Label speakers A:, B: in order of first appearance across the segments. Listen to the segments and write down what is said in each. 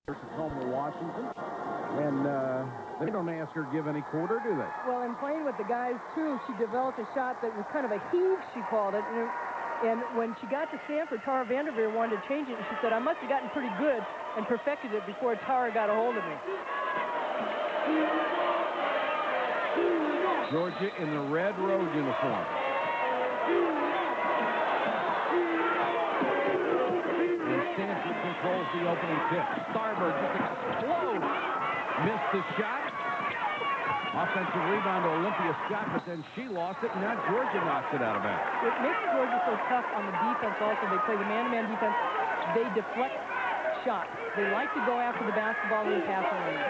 A: Versus home with Washington. And they don't ask her to give any quarter, do they?
B: Well, in playing with the guys, too, she developed a shot that was kind of a heave, she called it. And when she got to Stanford, Tara Vanderveer wanted to change it, and she said, I must have gotten pretty good and perfected it before Tara got a hold of me.
A: Georgia in the red road uniform. And Stanford controls the opening tip. Starboard just explodes. Missed the shot. Offensive rebound to Olympia Scott, but then she lost it, and now Georgia knocks it out of bounds.
B: What makes Georgia so tough on the defense also, they play the man-to-man defense. They deflect shots. They like to go after the basketball in the passing lane.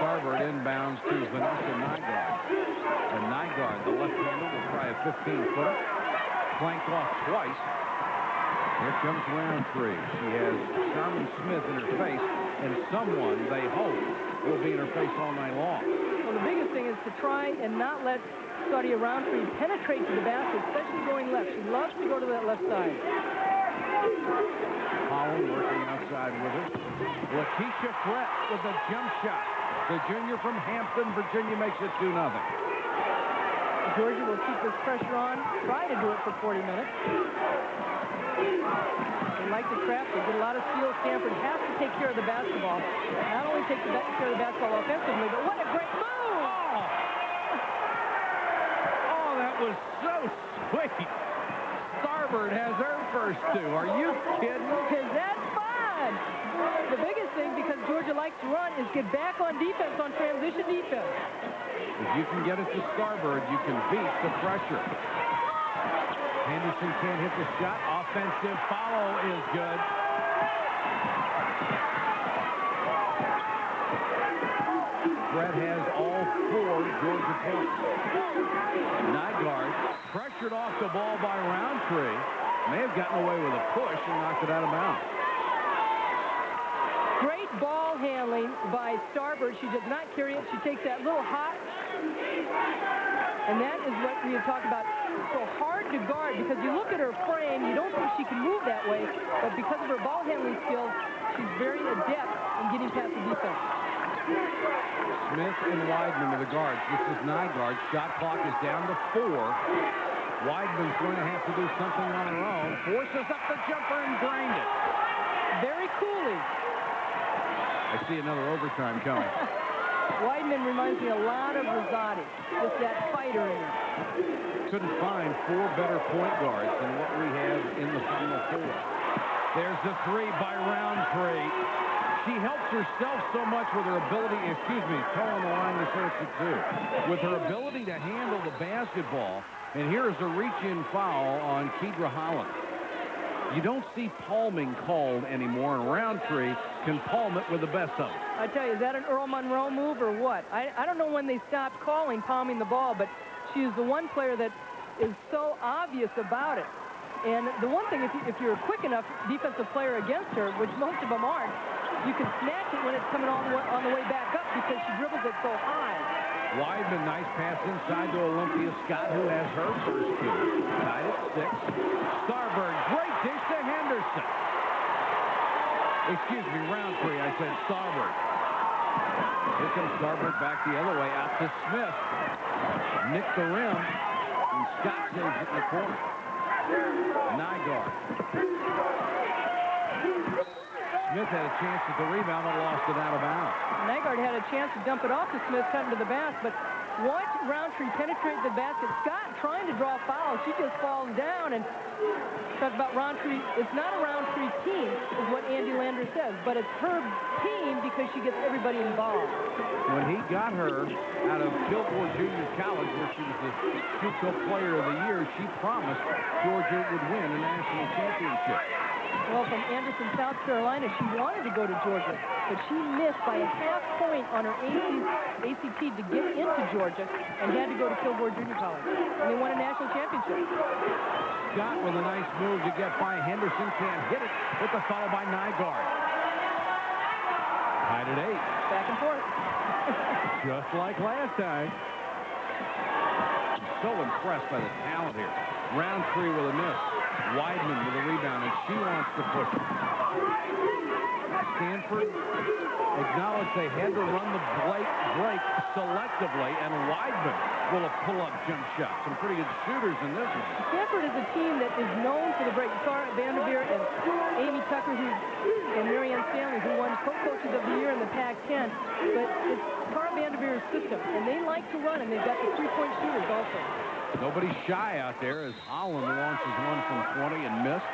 A: Starboard inbounds to Vanessa Nygaard. And Nygaard, the left-hander, will try a 15-footer. Flanked off twice. Here comes Rontree. She has Sharman Smith in her face, and someone, they hope, will be in her face all night long.
B: Well, the biggest thing is to try and not let Claudia Rontree penetrate to the basket, especially going left. She loves to go to that left side.
A: Holland working outside with her. Lakeisha Frett with a jump shot. The junior from Hampton, Virginia, makes it 2-0.
B: Georgia will keep this pressure on, try to do it for 40 minutes. They like to trap. They get a lot of steals. Stanford has to take care of the basketball. Not only take care of the basketball offensively, but what a great move!
A: Oh, that was so sweet. Starboard has her first two. Are you kidding?
B: Because that's fun. The biggest thing, because Georgia likes to run, is get back on defense, on transition defense.
A: If you can get it to Starboard, you can beat the pressure. Henderson can't hit the shot. Offensive follow is good. Brett has all 4 Georgia points. Nygaard pressured off the ball by Rontree. May have gotten away with a push and knocked it out of bounds.
B: Great ball handling by Starboard. She does not carry it. She takes that little hop. And that is what we had talked about. So hard to guard because you look at her frame, you don't think she can move that way. But because of her ball handling skills, she's very adept in getting past the defense.
A: Smith and Weidman are the guards. This is Nygaard. Shot clock is down to 4. Weidman's going to have to do something on her own. Forces up the jumper and drained it.
B: Very coolly.
A: I see another overtime coming.
B: Weidman reminds me a lot of Rosati. Just that fighter in her.
A: Couldn't find 4 better point guards than what we have in the Final Four. There's the 3 by Rontree. She helps herself so much with her ability, toe on the line to search it too. With her ability to handle the basketball. And here is a reach-in foul on Kedra Holland. You don't see palming called anymore, and Rontree can palm it with the best of them.
B: I tell you, is that an Earl Monroe move or what? I don't know when they stopped calling palming the ball, but she is the one player that is so obvious about it. And the one thing, if you're a quick enough defensive player against her, which most of them aren't, you can snatch it when it's coming on the way back up because she dribbles it so high.
A: Weidman, nice pass inside to Olympia Scott, who has her first 2. Tied at 6. Starboard, great dish to Henderson. Excuse me, Rontree, I said Starboard. Here comes Starboard back the other way, out to Smith. Nicked the rim, and Scott saves it in the corner. Nygaard. Smith had a chance at the rebound and lost it out of bounds.
B: Nygaard had a chance to dump it off to Smith coming to the basket, but watch Rontree penetrate the basket. Scott trying to draw fouls. She just falls down. And talk about Rontree. It's not a Rontree team, is what Andy Lander says, but it's her team because she gets everybody involved.
A: When he got her out of Kilgore Junior College, where she was the JUCO Player of the Year, she promised Georgia would win a national championship.
B: Well, from Anderson, South Carolina, she wanted to go to Georgia, but she missed by a half point on her ACT to get into Georgia and had to go to Kilgore Junior College. And they won a national championship.
A: Scott with a nice move to get by Henderson. Can't hit it with the foul by Nygaard. Tied at 8.
B: Back and forth.
A: Just like last time. I'm so impressed by the talent here. Rontree with a miss. Weidman with a rebound, and she wants to push it. Stanford acknowledged they had to run the break selectively, and Weidman will pull up jump shots. Some pretty good shooters in this one.
B: Stanford is a team that is known for the break. Tara Vanderveer and Amy Tucker and Marianne Stanley, who won Co-Coaches of the Year in the Pac-10. But it's Tara Vanderveer's system, and they like to run, and they've got the three-point shooters also.
A: Nobody's shy out there as Holland launches one from 20 and missed.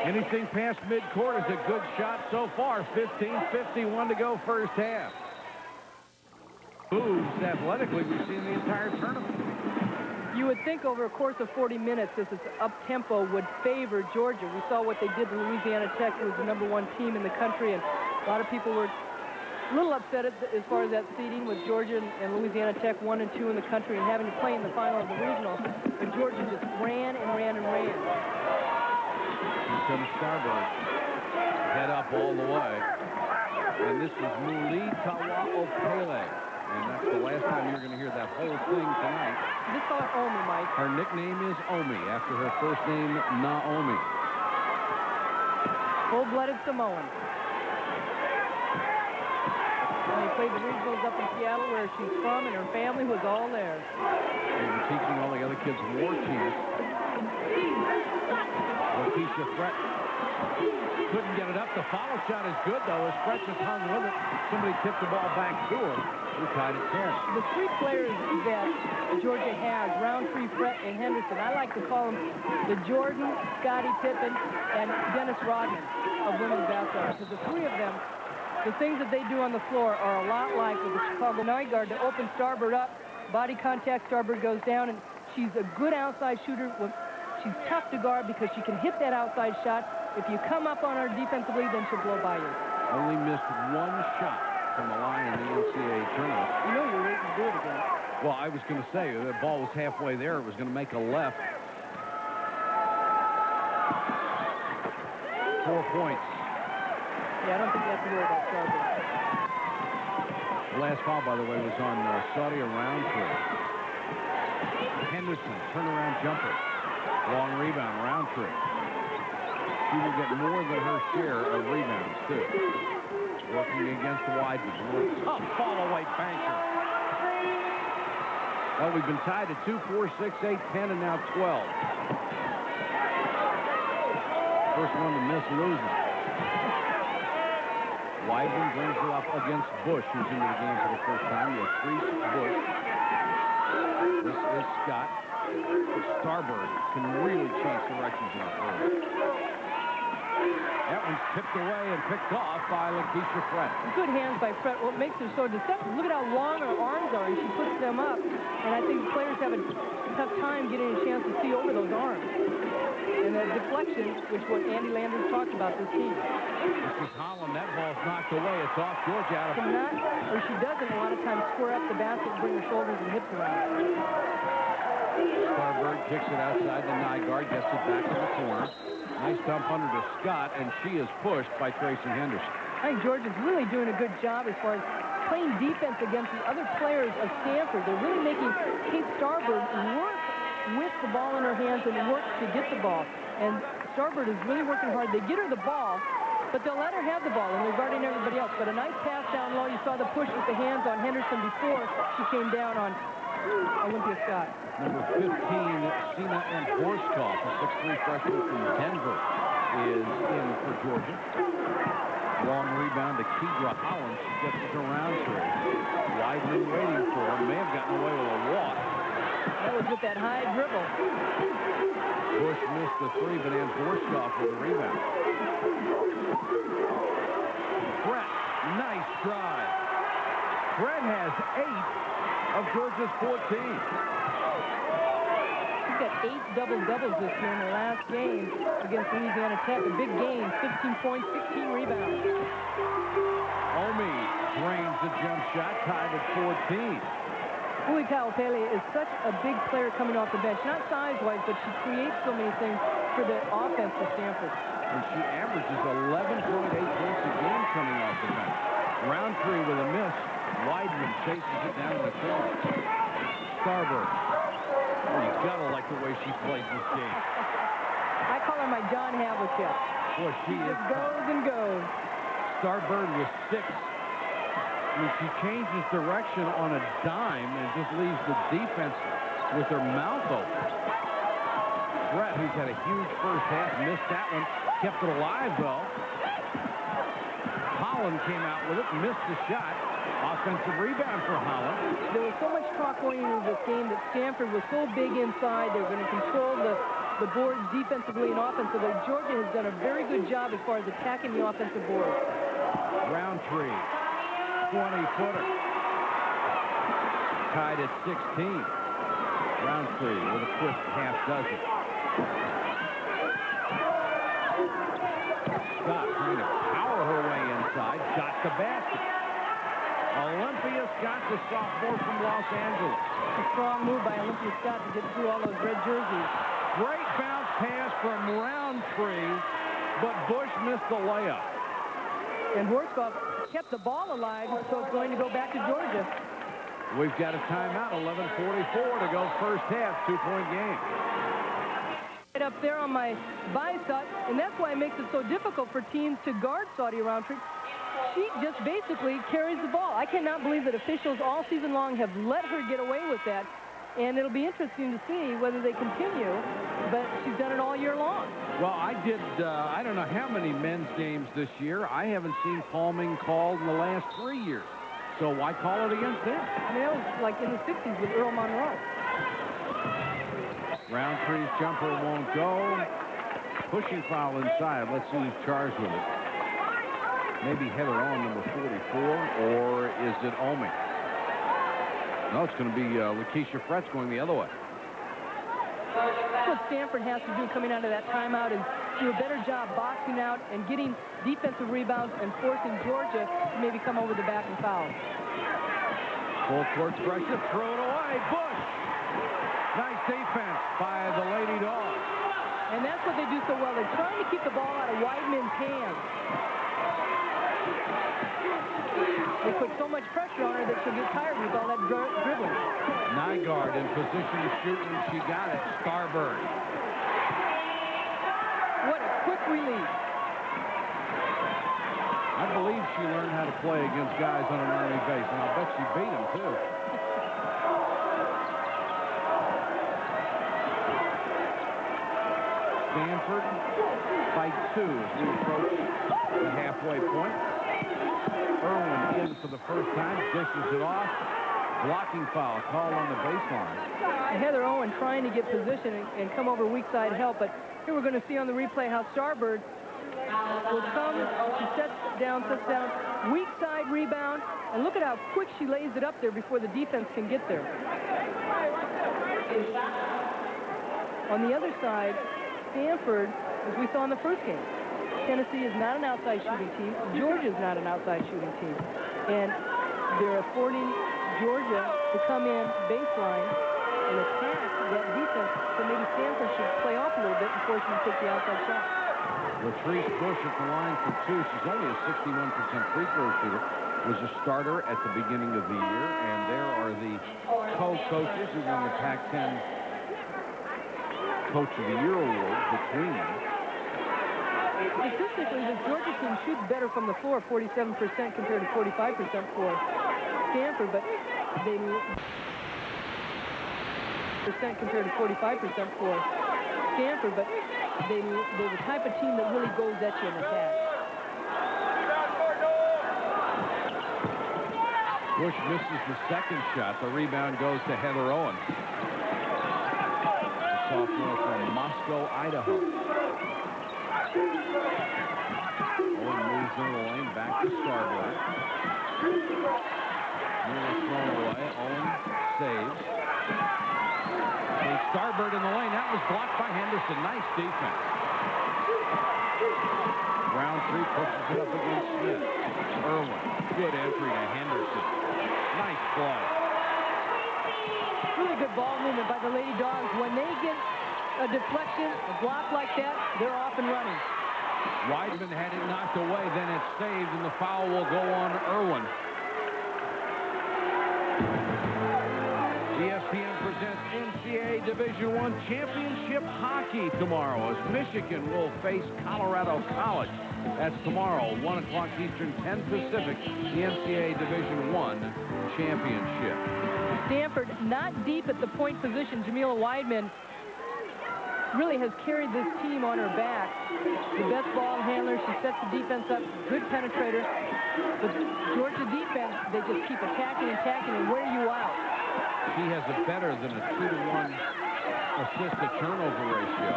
A: Anything past midcourt is a good shot so far. 15:51 to go first half. Moves athletically we've seen the entire tournament.
B: You would think over a course of 40 minutes, this is up-tempo would favor Georgia. We saw what they did to Louisiana Tech, who was the #1 team in the country, and a lot of people were a little upset as far as that seeding with Georgia and Louisiana Tech 1 and 2 in the country and having to play in the final of the regional. But Georgia just ran and ran and ran.
A: Here comes Starberg. Head up all the way. And this is Muli Tawaopele. And that's the last time you're going to hear that whole thing tonight.
B: Just call her Omi, Mike.
A: Her nickname is Omi, after her first name, Naomi.
B: Full-blooded Samoan. And they played the regionals up in Seattle, where she's from, and her family was all there.
A: They were teaching all the other kids war chants. Lakeisha Fret couldn't get it up. The follow shot is good, though, as Fret just hung with it. Somebody tipped the ball back to her. We tied at 10.
B: The three players that Georgia has, Rontree, Fret, and Henderson, I like to call them the Jordan, Scottie Pippen, and Dennis Rodman of women's basketball. Because the three of them, the things that they do on the floor are a lot like with the Chicago night guard to open Starboard up. Body contact, Starboard goes down, and she's a good outside shooter. She's tough to guard because she can hit that outside shot. If you come up on her defensively, then she'll blow by you.
A: Only missed one shot from the line in the NCAA tournament.
B: You know you're waiting to do it again.
A: Well, I was going to say, the ball was halfway there. It was going to make a left. 4 points.
B: Yeah, I don't think you have to worry about Starboard.
A: The last foul, by the way, was on Saudi Rontree. Henderson, turnaround jumper. Long rebound, Rontree. She will get more than her share of rebounds, too. Working against Weidman. Tough fall-away banker. Well, we've been tied at 2, 4, 6, 8, 10, and now 12. First one to miss loses. Weidman brings it up against Bush, who's into the game for the first time. You have Freese, Bush. This is Scott. Starboard can really change directions in the third. That one's tipped away and picked off by Lakeisha Fret.
B: Good hands by Fret. What makes her so deceptive, look at how long her arms are, and she puts them up. And I think players have a tough time getting a chance to see over those arms. And the deflection, which what Andy Landers talked about this team.
A: This is Holland. That ball's knocked away. It's off Georgia out of
B: Cannot, or she doesn't a lot of times square up the basket and bring her shoulders and hips around.
A: Starberg kicks it outside the Nygaard, gets it back to the corner. Nice dump under to Scott, and she is pushed by Tracy Henderson.
B: I think Georgia's really doing a good job as far as playing defense against the other players of Stanford. They're really making Kate Starboard work with the ball in her hands and work to get the ball. And Starboard is really working hard. They get her the ball, but they'll let her have the ball, and they're guarding everybody else. But a nice pass down low. You saw the push with the hands on Henderson before she came down on Olympia Scott.
A: Number 15, Sina Horskopf, a 6'3" freshman from Denver, is in for Georgia. Long rebound to Kedra Holland. She gets it to Roundtree. Weidman waiting for her. May have gotten away with a walk.
B: That was with that high dribble.
A: Bush missed the three, but Horskopf with the rebound. Fret, nice drive. Fret has 8 of Georgia's 14.
B: He's got 8 double-doubles this year in the last game against Louisiana Tech. A big game, 15 points, 16 rebounds.
A: Omi drains the jump shot, tied at 14.
B: Uli Taupele is such a big player coming off the bench. Not size-wise, but she creates so many things for the offense for Stanford.
A: And she averages 11.8 points a game coming off the bench. Roundtree with a miss. Weidman chases it down in the corner. Starboard. the way she plays this game.
B: I call her my John Havlicek.
A: Boy, she
B: just
A: is
B: goes and goes.
A: Starbird was 6. I mean, she changes direction on a dime and just leaves the defense with her mouth open. Brett, who's had a huge first half, missed that one. Kept it alive, though. Holland came out with it, missed the shot. Offensive rebound for Holland.
B: There was so much talk going into this game that Stanford was so big inside. They were going to control the boards defensively and offensively. Georgia has done a very good job as far as attacking the offensive board.
A: Roundtree, 20-footer. Tied at 16. Roundtree with a quick half dozen. Scott trying to power her way inside. Got the basket. Olympia Scott, the sophomore from Los Angeles.
B: A strong move by Olympia Scott to get through all those red jerseys.
A: Great bounce pass from Roundtree, but Bush missed the layup.
B: And Horskopf kept the ball alive, so it's going to go back to Georgia.
A: We've got a timeout, 11:44 to go first half, 2-point game.
B: Right up there on my bicep, and that's why it makes it so difficult for teams to guard Saudi Roundtree. She just basically carries the ball. I cannot believe that officials all season long have let her get away with that. And it'll be interesting to see whether they continue, but she's done it all year long.
A: Well, I don't know how many men's games this year. I haven't seen palming called in the last 3 years. So why call it against them?
B: I mean, that was like in the 60s with Earl Monroe.
A: Roundtree's jumper won't go. Pushing foul inside. Let's see who's charged with it. Maybe Heather Owen, number 44, or is it Omi? No, it's going to be Lakeisha Fretz going the other way.
B: What Stanford has to do coming out of that timeout is do a better job boxing out and getting defensive rebounds and forcing Georgia to maybe come over the back and foul.
A: Full court pressure, throw it away. Bush. Nice defense by the Lady Dogs.
B: And that's what they do so well. They're trying to keep the ball out of Weidman's hands. They put so much pressure on her that she'll get tired with all that dribbling.
A: Nygaard in position to shoot, and she got it. Starbird.
B: What a quick release.
A: I believe she learned how to play against guys on an Army base, and I'll bet she beat them, too. Stanford by 2 as we approach the halfway point. Irwin in for the first time, dishes it off. Blocking foul called on the baseline.
B: Heather Owen trying to get position and come over weak side help, but here we're going to see on the replay how Starbird will come, she sets down, weak side rebound, and look at how quick she lays it up there before the defense can get there. On the other side, Stanford, as we saw in the first game, Tennessee is not an outside shooting team. Georgia is not an outside shooting team. And they're affording Georgia to come in baseline and attack that defense, so maybe Stanford should play off a little bit and force them to take the outside shot.
A: Latrice Bush at the line for 2. She's only a 61% free throw shooter. Was a starter at the beginning of the year, and there are the co-coaches who won the Pac-10 Coach of the Year award between them.
B: Statistically, the Georgia team shoots better from the floor, 47% compared to 45% for Stanford, but they compared to 45% for Stanford, but they're the type of team that really goes at you in attack.
A: Bush misses the second shot. The rebound goes to Heather Owen, the sophomore from Moscow, Idaho. Owen moves into the lane, back to Starbird. Nearly thrown away. Owen saves. Starbird in the lane. That was blocked by Henderson. Nice defense. Roundtree pushes it up against Smith. Irwin. Good entry to Henderson. Nice play.
B: Really good ball movement by the Lady Dogs. When they get a deflection, a block like that, they're off and running.
A: Weidman had it knocked away, then it's saved, and the foul will go on Irwin. ESPN presents NCAA NCAA Division I championship hockey tomorrow as Michigan will face Colorado College. That's tomorrow, 1 o'clock Eastern, 10 Pacific, the NCAA Division I championship.
B: Stanford not deep at the point position. Jamila Weidman really has carried this team on her back. The best ball handler. She sets the defense up. Good penetrator. But Georgia defense, they just keep attacking and wear you out.
A: She has a better than a 2-to-1 assist-to-turnover ratio.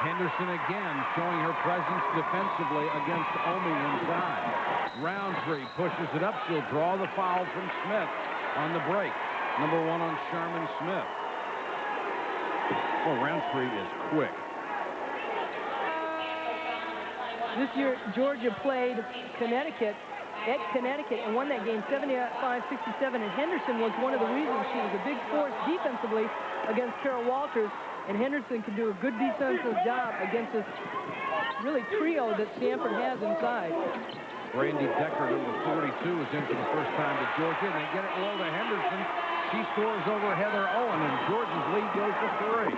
A: Henderson again showing her presence defensively against Omi inside. Roundtree pushes it up. She'll draw the foul from Smith on the break. Number 1 on Sharman Smith. Well, Roundtree is quick.
B: This year, Georgia played Connecticut at Connecticut and won that game 75-67. And Henderson was one of the reasons. She was a big force defensively against Carol Walters. And Henderson can do a good defensive job against this really trio that Stanford has inside.
A: Brandy Decker, number 42, is in for the first time to Georgia. And they get it low to Henderson. She scores over Heather Owen, and Georgia's lead goes to 3.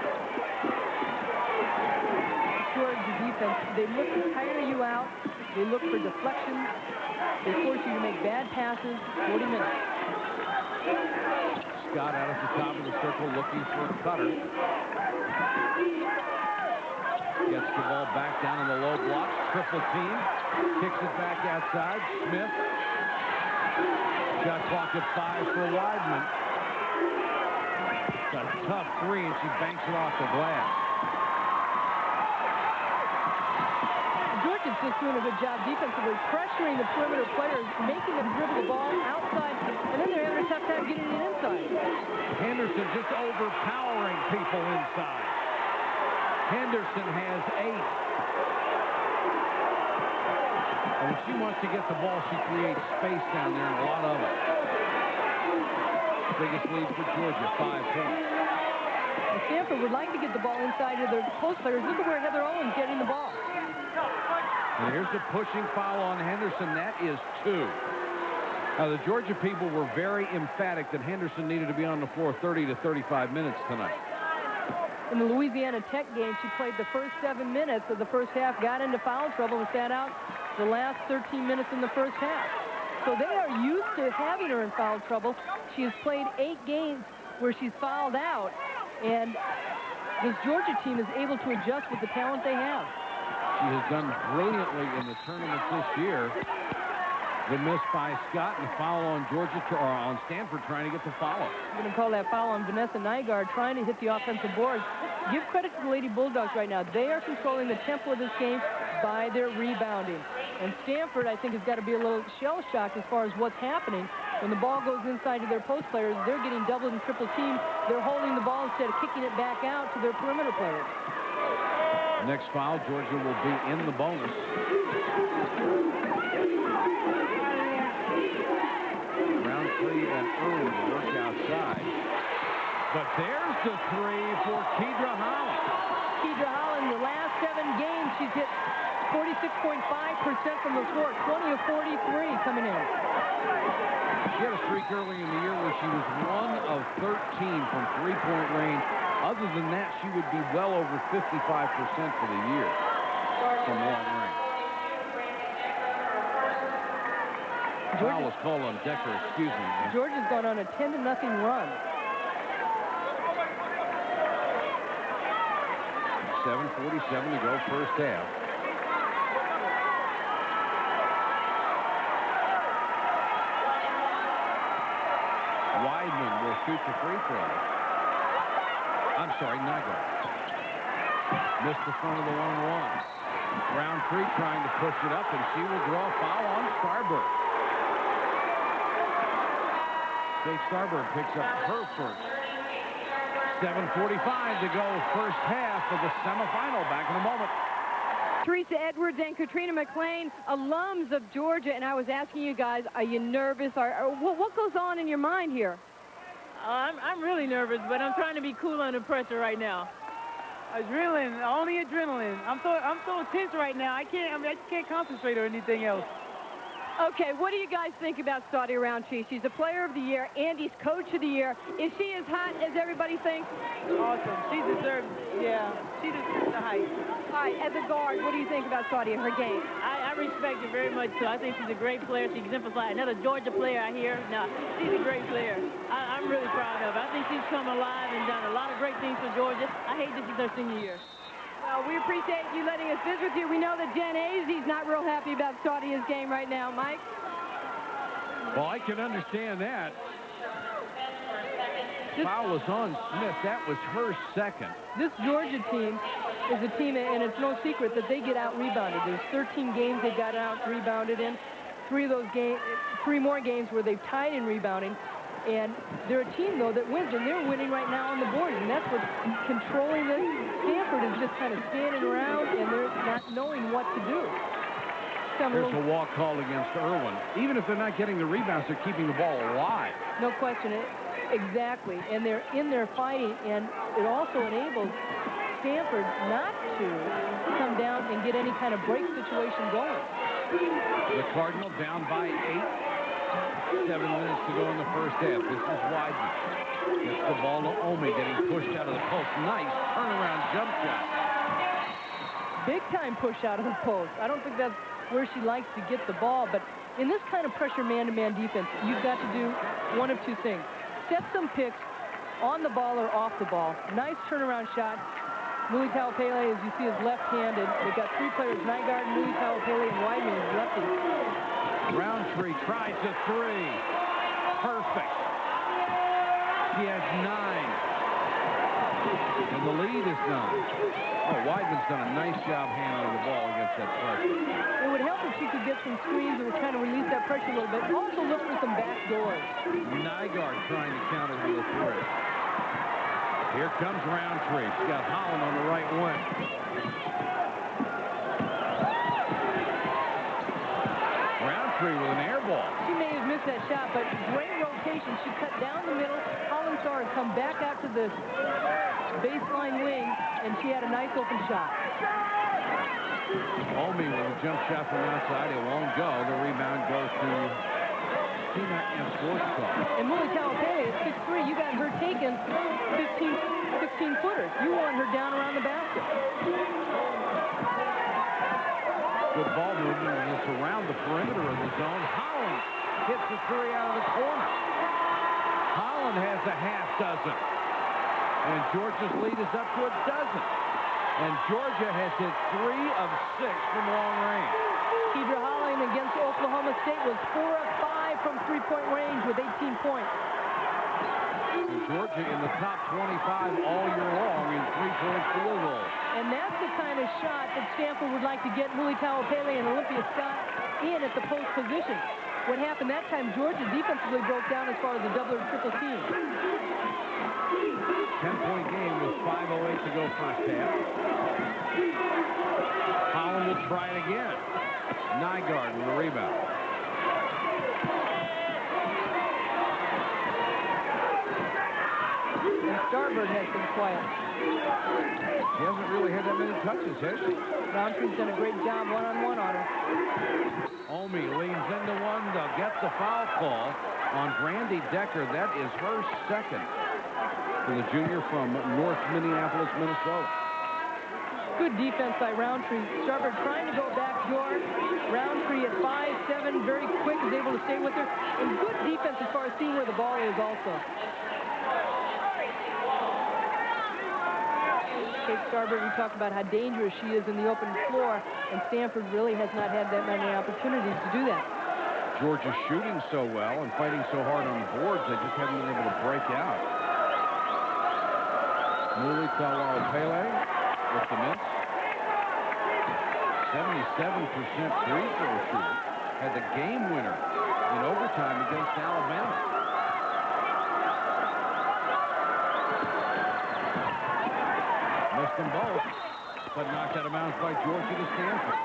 B: Georgia defense, they look to tire you out. They look for deflections. They force you to make bad passes. 40 minutes.
A: Scott out at the top of the circle looking for a cutter. Gets the ball back down in the low block. Triple team. Kicks it back outside. Smith. Shot clock at 5 for Weidman. It's a tough 3, and she banks it off the glass.
B: Georgia's just doing a good job defensively, pressuring the perimeter players, making them dribble the ball outside, and then they're having a tough time getting it inside.
A: Henderson just overpowering people inside. Henderson has 8. And when she wants to get the ball, she creates space down there, and a lot of it. Biggest lead for Georgia, 5 points.
B: And Stanford would like to get the ball inside of their post players. Look at where Heather Owen's getting the ball.
A: And here's the pushing foul on Henderson. That is 2. Now, the Georgia people were very emphatic that Henderson needed to be on the floor 30 to 35 minutes tonight.
B: In the Louisiana Tech game, she played the first 7 minutes of the first half, got into foul trouble, and sat out the last 13 minutes in the first half. So they are used to having her in foul trouble. She has played 8 games where she's fouled out, and this Georgia team is able to adjust with the talent they have.
A: She has done brilliantly in the tournament this year. The miss by Scott and the foul on Georgia, or on Stanford, trying to get the follow.
B: I'm going to call that foul on Vanessa Nygaard, trying to hit the offensive boards. Give credit to the Lady Bulldogs right now. They are controlling the tempo of this game by their rebounding. And Stanford, I think, has got to be a little shell-shocked as far as what's happening. When the ball goes inside to their post players, they're getting doubled and triple teamed. They're holding the ball instead of kicking it back out to their perimeter players.
A: Next foul, Georgia will be in the bonus. Roundtree and Irwin work outside. But there's the 3 for Kedra Holland.
B: Kedra Holland, the last 7 games, she's hit 46.5% from the floor, 20 of 43 coming in.
A: She had a streak early in the year where she was 1 of 13 from three-point range. Other than that, she would be well over 55% for the year from long range. Foul was called on Decker, excuse me.
B: Georgia's gone on a 10-0 run.
A: 7:47 to go, first half. Weidman will shoot the free throw. I'm sorry, Nygaard. Missed the front of the 1-1. Roundtree trying to push it up, and she will draw a foul on Starberg. Jake Starberg picks up her first. 7:45 to go, first half of the semifinal. Back in a moment.
C: Teresa Edwards and Katrina McLean, alums of Georgia, and I was asking you guys, are you nervous? What goes on in your mind here?
D: I'm really nervous, but I'm trying to be cool under pressure right now. Adrenaline, only adrenaline. I'm so tense right now. I can't concentrate or anything else.
C: Okay, what do you guys think about Saudi Rontree? She's a player of the year, Andy's coach of the year. Is she as hot as everybody thinks?
D: Awesome. She deserves, yeah, she deserves the hype.
C: All right, as a guard, what do you think about Saudi and her game?
D: I respect her very much, too. I think she's a great player. She exemplifies another Georgia player I hear. No, she's a great player. I'm really proud of her. I think she's come alive and done a lot of great things for Georgia. I hate this is her senior year.
C: Well, we appreciate you letting us visit with you. We know that Jen Azee's not real happy about Saudi's game right now. Mike?
A: Well, I can understand that. Foul was on Smith. That was her second.
B: This Georgia team is a team, and it's no secret that they get out-rebounded. There's 13 games they got out-rebounded in. Three more games where they've tied in rebounding. And they're a team, though, that wins, and they're winning right now on the board, and that's what's controlling this. Stanford is just kind of standing around, and they're not knowing what to do.
A: There's a walk called against Irwin. Even if they're not getting the rebounds, they're keeping the ball alive.
B: No question. Exactly. And they're in there fighting, and it also enables Stanford not to come down and get any kind of break situation going.
A: The Cardinal down by 8. 7 minutes to go in the first half. This is Weidman. Gets the ball to Omi, getting pushed out of the post. Nice turnaround jump shot.
B: Big time push out of the post. I don't think that's where she likes to get the ball, but in this kind of pressure man-to-man defense, you've got to do one of two things. Set some picks on the ball or off the ball. Nice turnaround shot. Muli Taupele, as you see, is left-handed. They've got three players, Nygaard, Muli Taupele, and Weidman is lefty.
A: Roundtree tries a three. Perfect. He has 9. And the lead is 9. Oh, Weidman's done a nice job handling the ball against that pressure.
B: It would help if she could get some screens that would kind of release that pressure a little bit. Also look for some back doors.
A: Nygaard trying to counter with a three. Here comes Roundtree. She's got Holland on the right wing. Roundtree with an air ball.
B: She may have missed that shot, but great rotation. She cut down the middle. Holland saw her come back out to the baseline wing, and she had a nice open shot.
A: Omi with a jump shot from outside. It won't go. The rebound goes to Tina and Schwarzkopf.
B: And Muli Taupele at 6'3", you got her taking 16-footers. You want her down around the basket.
A: Good ball movement and it's around the perimeter of the zone. Holland hits the three out of the corner. Holland has a half dozen. And Georgia's lead is up to a dozen. And Georgia has hit 3 of 6 from long range.
B: Kedra Holland against Oklahoma State was 4 of 5 from three-point range with 18 points.
A: And Georgia in the top 25 all year long in three-point field goals.
B: And that's the kind of shot that Stanford would like to get Muli Taupele and Olympia Scott in at the post position. What happened that time, Georgia defensively broke down as far as the double or triple team.
A: 10-point game with 5:08 to go first half. Holland will try it again. Nygaard with a rebound.
B: And Starbird has been quiet.
A: She hasn't really had that many touches, has she?
B: Rontrie's done a great job one-on-one on her.
A: Omi leans into one. They'll get the foul call on Brandy Decker. That is her second for the junior from North Minneapolis, Minnesota.
B: Good defense by Roundtree. Starbird trying to go back door. Roundtree at 5'7", very quick, is able to stay with her. And good defense as far as seeing where the ball is also. Kate Starbird, we talked about how dangerous she is in the open floor, and Stanford really has not had that many opportunities to do that.
A: Georgia shooting so well and fighting so hard on the boards, they just haven't been able to break out. Muli Taupele with the miss. 77% free throw shooter. Had the game winner in overtime against Alabama. Missed them both, but knocked out of bounds by Georgia to Stanford.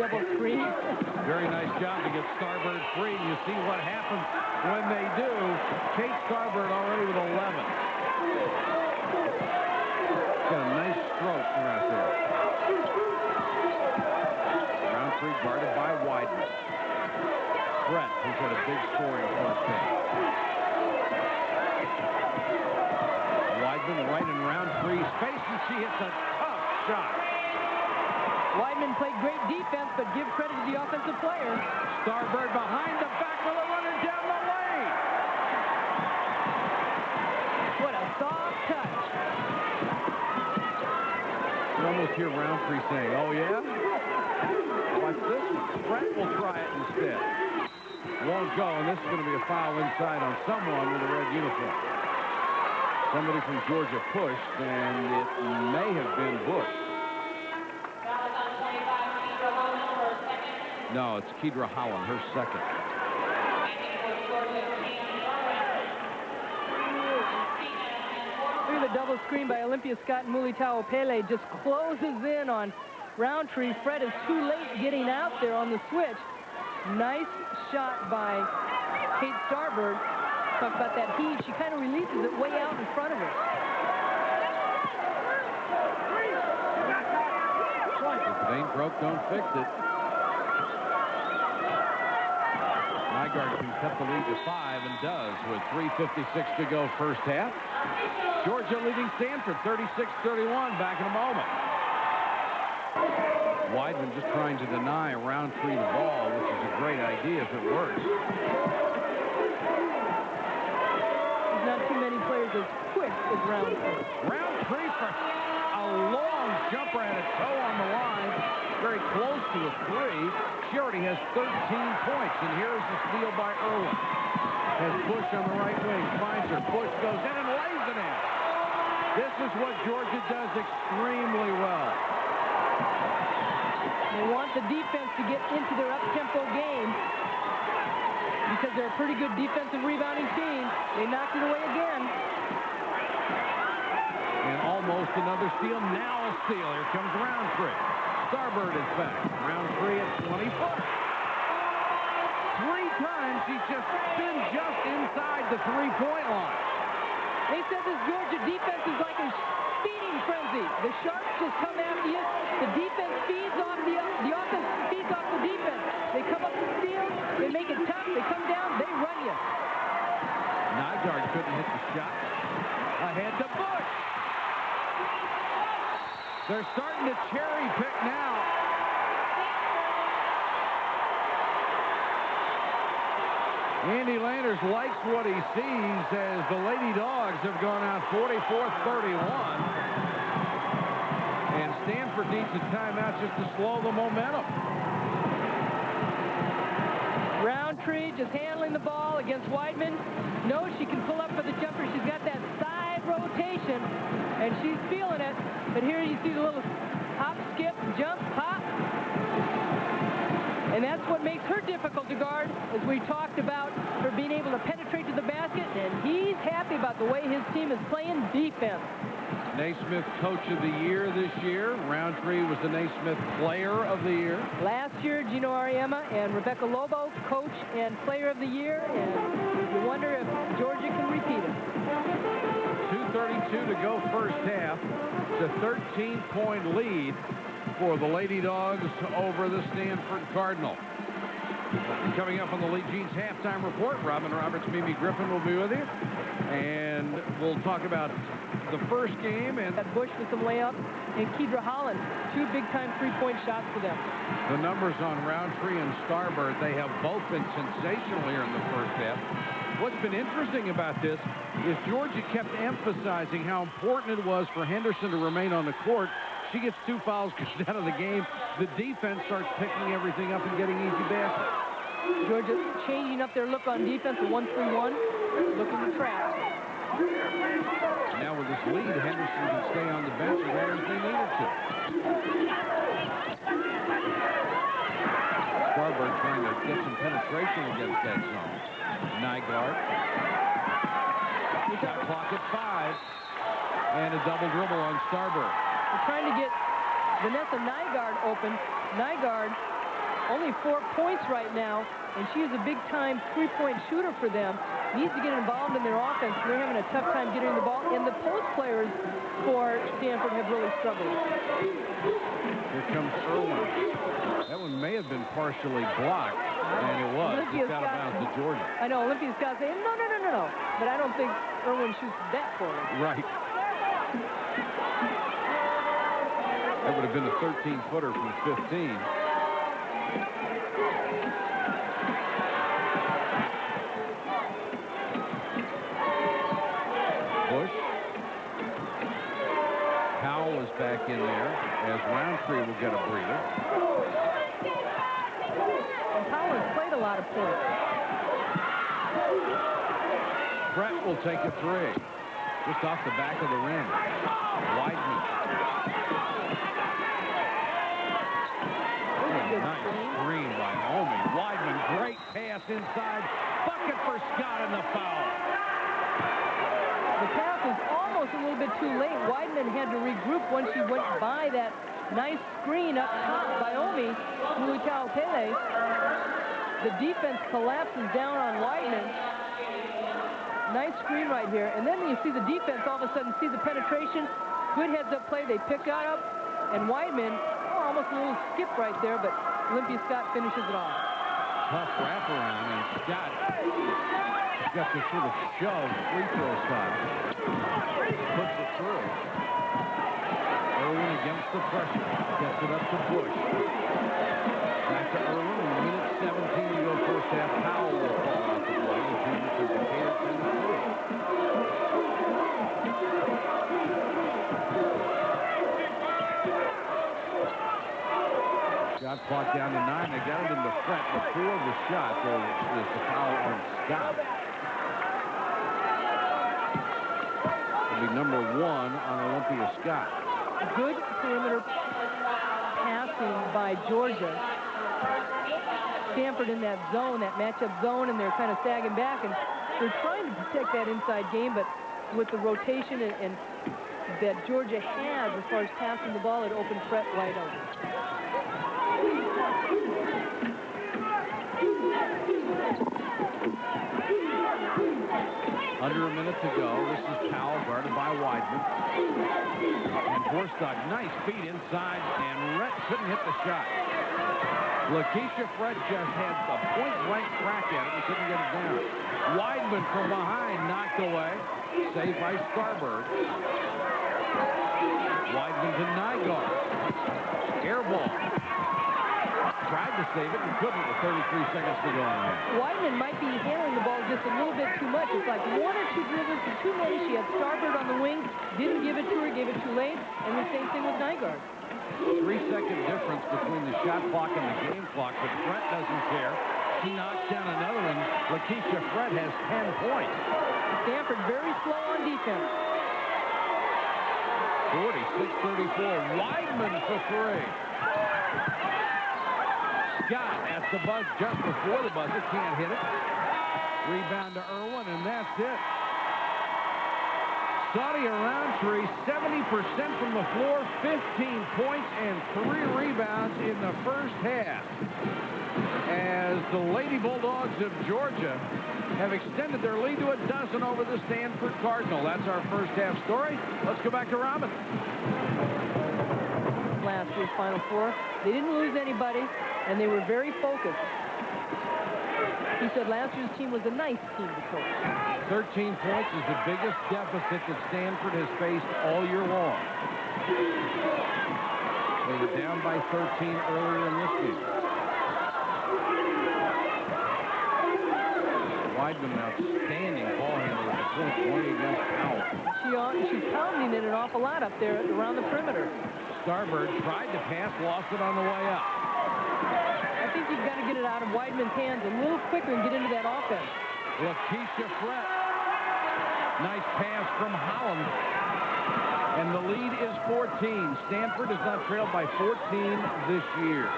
B: double screen.
A: Very nice job to get Starbird free. You see what happens when they do. Kate Starbird already with 11. Got a nice stroke right there. Roundtree guarded by Weidman. Brett, who's had a big scoring first half. Weidman right in Roundtree's face, and she hits a tough shot.
B: Weidman played great defense, but give credit to the offensive player.
A: Starbird behind the back with a runner down the lane.
B: What a soft touch.
A: You almost hear Roundtree saying, "Oh yeah? Watch this one. Brett will try it instead." Won't go, and this is going to be a foul inside on someone with a red uniform. Somebody from Georgia pushed, and it may have been Bush. No, it's Kedra Holland, her second.
B: Look at the double screen by Olympia Scott and Mulitao Pele. Just closes in on Roundtree. Fred is too late getting out there on the switch. Nice shot by Kate Starbird. Talk about that heave. She kind of releases it way out in front of her.
A: If it ain't broke, don't fix it. Nygaard can cut the lead to 5 and does with 3:56 to go first half. Georgia leading Stanford 36-31. Back in a moment. Weidman just trying to deny Roundtree the ball, which is a great idea if it works.
B: There's not too many players as quick as Roundtree.
A: Roundtree for a long jumper and a toe on the line. Very close to a 3. She already has 13 points, and here's the steal by Irwin. Has Bush on the right wing, finds her. Bush goes in and lays it in. This is what Georgia does extremely well.
B: They want the defense to get into their up-tempo game because they're a pretty good defensive rebounding team. They knocked it away again.
A: And almost another steal. Now a steal. Here comes Roundtree. Starbird is back. Roundtree at 24. 3 times she's just been just inside the 3-point line.
B: They said this Georgia defense is like a feeding frenzy. The Sharks just come after you. The defense feeds off the offense feeds off the defense. They come up the field, they make it tough, they come down, they run you.
A: Nygaard couldn't hit the shot. Ahead to Bush. They're starting to cherry pick now. Andy Landers likes what he sees as the Lady Dogs have gone out 44-31. And Stanford needs a timeout just to slow the momentum.
B: Roundtree just handling the ball against Weidman. Knows she can pull up for the jumper. She's got that side rotation, and she's feeling it. But here you see the little hop, skip, jump, hop. And that's what makes her difficult to guard, as we talked about her being able to penetrate to the basket, and he's happy about the way his team is playing defense.
A: Naismith Coach of the Year this year. Roundtree was the Naismith Player of the Year.
B: Last year, Gino Ariema and Rebecca Lobo, Coach and Player of the Year, and you wonder if Georgia can repeat it.
A: 2:32 to go first half. It's a 13-point lead for the Lady Dogs over the Stanford Cardinal. Coming up on the Lee Jeans halftime report, Robin Roberts, Mimi Griffin will be with you. And we'll talk about the first game. And
B: Bush with some layup, and Kedra Holland, 2 big-time three-point shots for them.
A: The numbers on Roundtree and Starbird, they have both been sensational here in the first half. What's been interesting about this is Georgia kept emphasizing how important it was for Henderson to remain on the court. She gets 2 fouls, goes out of the game. The defense starts picking everything up and getting easy baskets.
B: Georgia changing up their look on defense, a 1-3-1, looking to trap.
A: Now with this lead, Henderson can stay on the bench as long as they needed to. Starbird trying to get some penetration against that zone. Nygaard. Shot clock at 5. And a double dribble on Starbird.
B: They're trying to get Vanessa Nygaard open. Nygaard only 4 points right now, and she is a big-time three-point shooter for them. Needs to get involved in their offense. They're having a tough time getting the ball, and the post players for Stanford have really struggled.
A: Here comes Irwin. That one may have been partially blocked, and it was. It's out of bounds to Jordan.
B: I know, Olympia Scott saying, no. But I don't think Irwin shoots that poorly.
A: Right. That would have been a 13-footer from 15. Bush. Powell is back in there as Roundtree will get a breather.
B: And Powell has played a lot of points.
A: Brett will take a three. Just off the back of the rim. Weidman. Nice screen by Omi. Weidman, great pass inside. Bucket for Scott in the foul.
B: The pass was almost a little bit too late. Weidman had to regroup once she went by that nice screen up top by Omi. Pele. The defense collapses down on Weidman. Nice screen right here. And then you see the defense all of a sudden see the penetration. Good heads-up play. They pick that up. And Weidman, almost a little skip right there, but Olympia Scott finishes it off.
A: Tough wraparound, and Scott got this sort of shove free throw style. Puts it through. Irwin against the pressure. Gets it up to Bush. Back to Irwin. In a minute 17 to go first half. Powell will fall out the play. The junior says Decatur 10-3. Shot clock down to 9. They got it in the front before the shot. There is the foul on Scott. It'll be number 1 on Olympia Scott.
B: Good perimeter passing by Georgia. Stanford in that zone, that matchup zone, and they're kind of sagging back, and they're trying to protect that inside game, but with the rotation and that Georgia has as far as passing the ball, it opened Fred wide open.
A: Under a minute to go. This is Powell guarded by Weidman. And Borstock, nice feed inside, and Rhett couldn't hit the shot. Lakeisha Fred just had a point-blank crack at it and couldn't get it down. Weidman from behind, knocked away. Saved by Starberg. Weidman to Nygaard. Air ball. Tried to save it and couldn't with 33 seconds to go on the half.
B: Weidman might be handling the ball just a little bit too much. It's like 1 or 2 dribbles to too many. She had Starboard on the wing, didn't give it to her, gave it too late, and the same thing with Nygaard.
A: 3-second difference between the shot clock and the game clock, but Fred doesn't care. She knocks down another one. Lakeisha Fred has 10 points.
B: Stanford very slow on defense.
A: 46-34. Weidman for 3. Scott at the buzz just before the buzzer. Can't hit it. Rebound to Irwin, and that's it. Sadia Roundtree, 70% from the floor, 15 points and 3 rebounds in the first half. As the Lady Bulldogs of Georgia have extended their lead to a dozen over the Stanford Cardinal. That's our first half story. Let's go back to Robin.
B: Last year's Final Four. They didn't lose anybody, and they were very focused. He said last year's team was a nice team to coach.
A: 13 points is the biggest deficit that Stanford has faced all year long. They were down by 13 earlier in this game. Weidman, outstanding ball handler at the point, going against Powell.
B: She's pounding it an awful lot up there around the perimeter.
A: Starbird tried to pass, lost it on the way up.
B: I think you've got to get it out of Weidman's hands a little quicker and get into that offense.
A: Lakeisha Fred. Nice pass from Holland. And the lead is 14. Stanford is not trailed by 14 this year.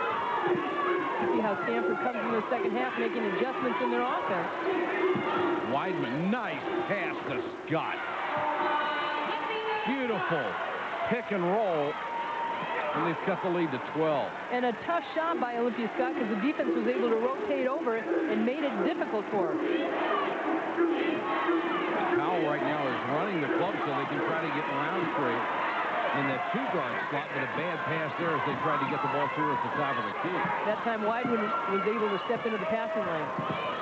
B: See how Stanford comes in the second half making adjustments in their offense.
A: Weidman, nice pass to Scott. Beautiful pick and roll And they've cut the lead to 12.
B: And a tough shot by Olympia Scott because the defense was able to rotate over it and made it difficult for her.
A: Powell right now is running the club so they can try to get Rontree in the two-guard slot, but a bad pass there as they tried to get the ball to her at the top of the key.
B: That time Wideman was able to step into the passing lane.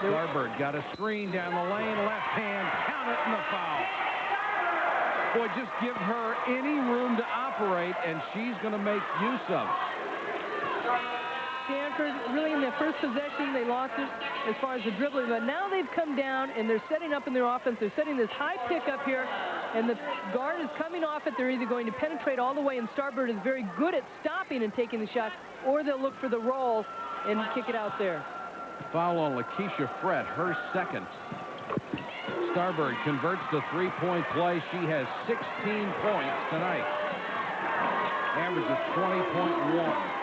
A: Starbird got a screen down the lane, left hand, count it, and the foul. Boy, just give her any room to operate, and she's going to make use of it.
B: Stanford, really in their first possession, they lost it as far as the dribbling, but now they've come down and they're setting up in their offense. They're setting this high pick up here, and the guard is coming off it. They're either going to penetrate all the way, and Starbird is very good at stopping and taking the shot, or they'll look for the roll and kick it out there.
A: Foul on Lakeisha Frett, her second. Starbird converts the three-point play. She has 16 points tonight. Averages 20.1.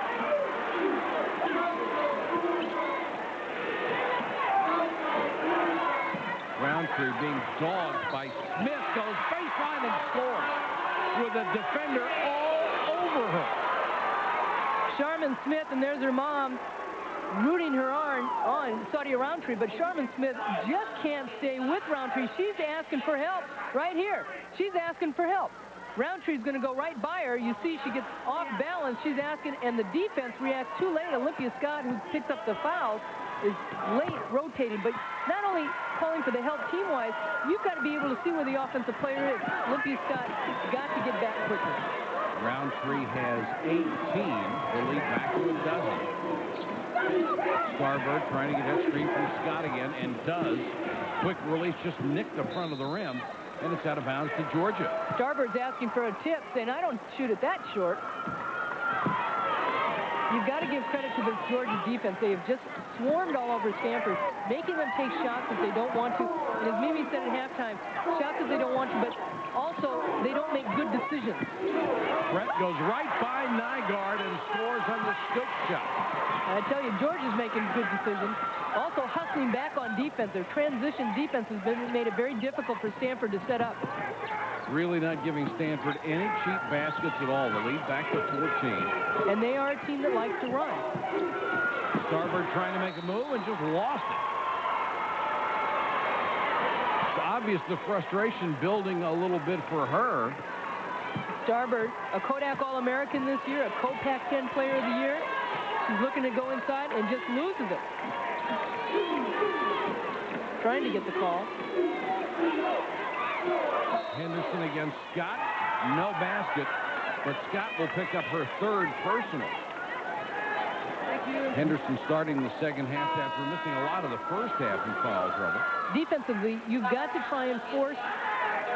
A: Rontree being dogged by Smith, goes baseline and scores with a defender all over her.
B: Charmin Smith, and there's her mom rooting her on Sadia Roundtree, but Charmin Smith just can't stay with Roundtree. She's asking for help right here. She's asking for help. Roundtree's going to go right by her. You see she gets off balance. She's asking, and the defense reacts too late. Olympia Scott, who picks up the foul, is late rotating, but not only calling for the help team-wise, you've got to be able to see where the offensive player is. Olympia Scott got to get back quickly.
A: Roundtree has 18. The lead back to a dozen. Starbird trying to get that screen from Scott again, and does. Quick release, just nicked the front of the rim, and it's out of bounds to Georgia.
B: Starbird's asking for a tip, saying, I don't shoot it that short. You've got to give credit to this Georgia defense. They have just swarmed all over Stanford, making them take shots that they don't want to. And as Mimi said at halftime, shots that they don't want to, but also they don't make good decisions.
A: Brett goes right by Nygaard and scores on the scoop shot.
B: I tell you, Georgia's making good decisions. Also hustling back on defense. Their transition defense has made it very difficult for Stanford to set up.
A: Really not giving Stanford any cheap baskets at all. The lead back to 14.
B: And they are a team that likes to run.
A: Starbird trying to make a move and just lost it. It's obvious the frustration building a little bit for her.
B: Starbird, a Kodak All-American this year, a Co-Pac-10 Player of the Year. She's looking to go inside and just loses it. Trying to get the call.
A: Henderson against Scott. No basket, but Scott will pick up her third personal. Henderson starting the second half after missing a lot of the first half in foul trouble.
B: Defensively, you've got to try and force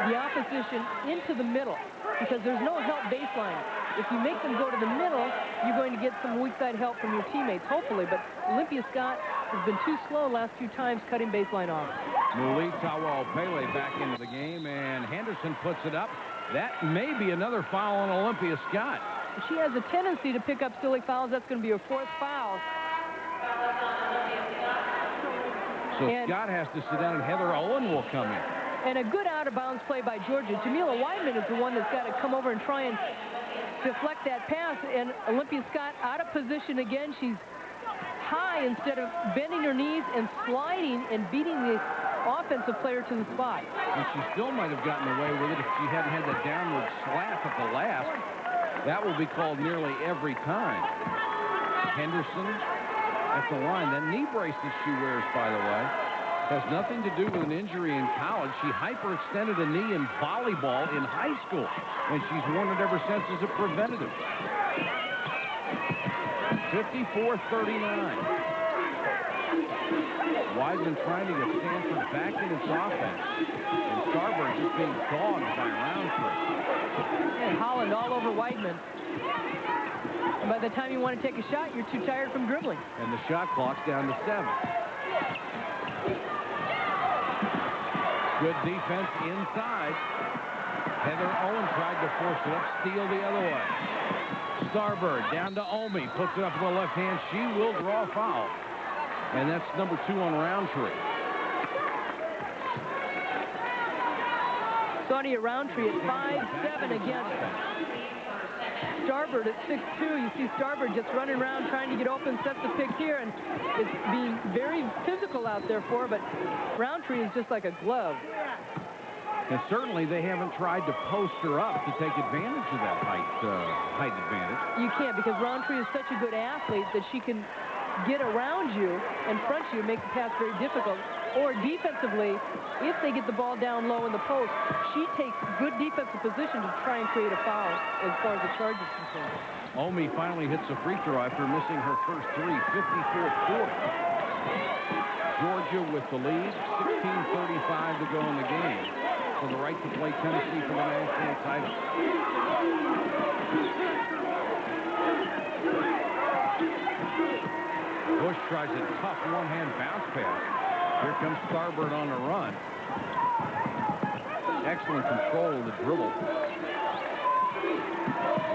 B: the opposition into the middle because there's no help baseline. If you make them go to the middle, you're going to get some weak side help from your teammates, hopefully. But Olympia Scott has been too slow last few times cutting baseline off.
A: Muli Tawal-Pele back into the game, and Henderson puts it up. That may be another foul on Olympia Scott.
B: She has a tendency to pick up silly fouls. That's going to be her fourth foul.
A: So Scott has to sit down, and Heather Owen will come in.
B: And a good out-of-bounds play by Georgia. Jamila Wideman is the one that's got to come over and try and deflect that pass. And Olympia Scott out of position again. She's high instead of bending her knees and sliding and beating the offensive player to the spot.
A: And she still might have gotten away with it if she hadn't had that downward slap at the last. That will be called nearly every time. Henderson at the line. That knee brace that she wears, by the way, has nothing to do with an injury in college. She hyperextended a knee in volleyball in high school, and she's worn it ever since as a preventative. 54-39. Wideman trying to get Stanford back in its offense, and Starbird just being dogged by Roundtree.
B: And Holland all over Wideman. And by the time you want to take a shot, you're too tired from dribbling.
A: And the shot clock's down to 7. Good defense inside. Heather Owen tried to force it up, steal the other way. Starbird down to Omi, puts it up with the left hand. She will draw a foul. And that's number 2 on Roundtree.
B: Sadia Roundtree at 5'7" against Starbird at 6'2". You see Starbird just running around trying to get open, sets the pick here, and it's being very physical out there for her, but Roundtree is just like a glove.
A: And certainly they haven't tried to post her up to take advantage of that height advantage.
B: You can't, because Roundtree is such a good athlete that she can get around you and front you and make the pass very difficult. Or defensively, if they get the ball down low in the post, she takes good defensive position to try and create a foul as far as the charge is concerned.
A: Omi finally hits a free throw after missing her first three, 54-40. Georgia with the lead, 16:35 to go in the game, for the right to play Tennessee for the national title. Bush tries a tough one-hand bounce pass. Here comes Starbird on the run. Excellent control of the dribble.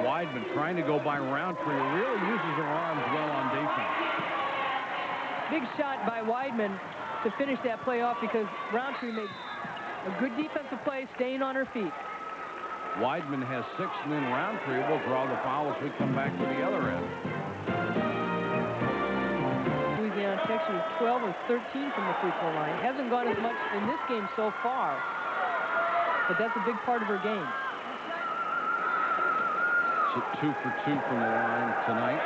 A: Weidman trying to go by Roundtree. Really uses her arms well on defense.
B: Big shot by Weidman to finish that play off, because Roundtree made a good defensive play, staying on her feet.
A: Weidman has 6, and then Roundtree will draw the foul as we come back to the other end.
B: Louisiana Tech, she was 12 of 13 from the free throw line. Hasn't gone as much in this game so far, but that's a big part of her game.
A: She's 2 for 2 from the line tonight.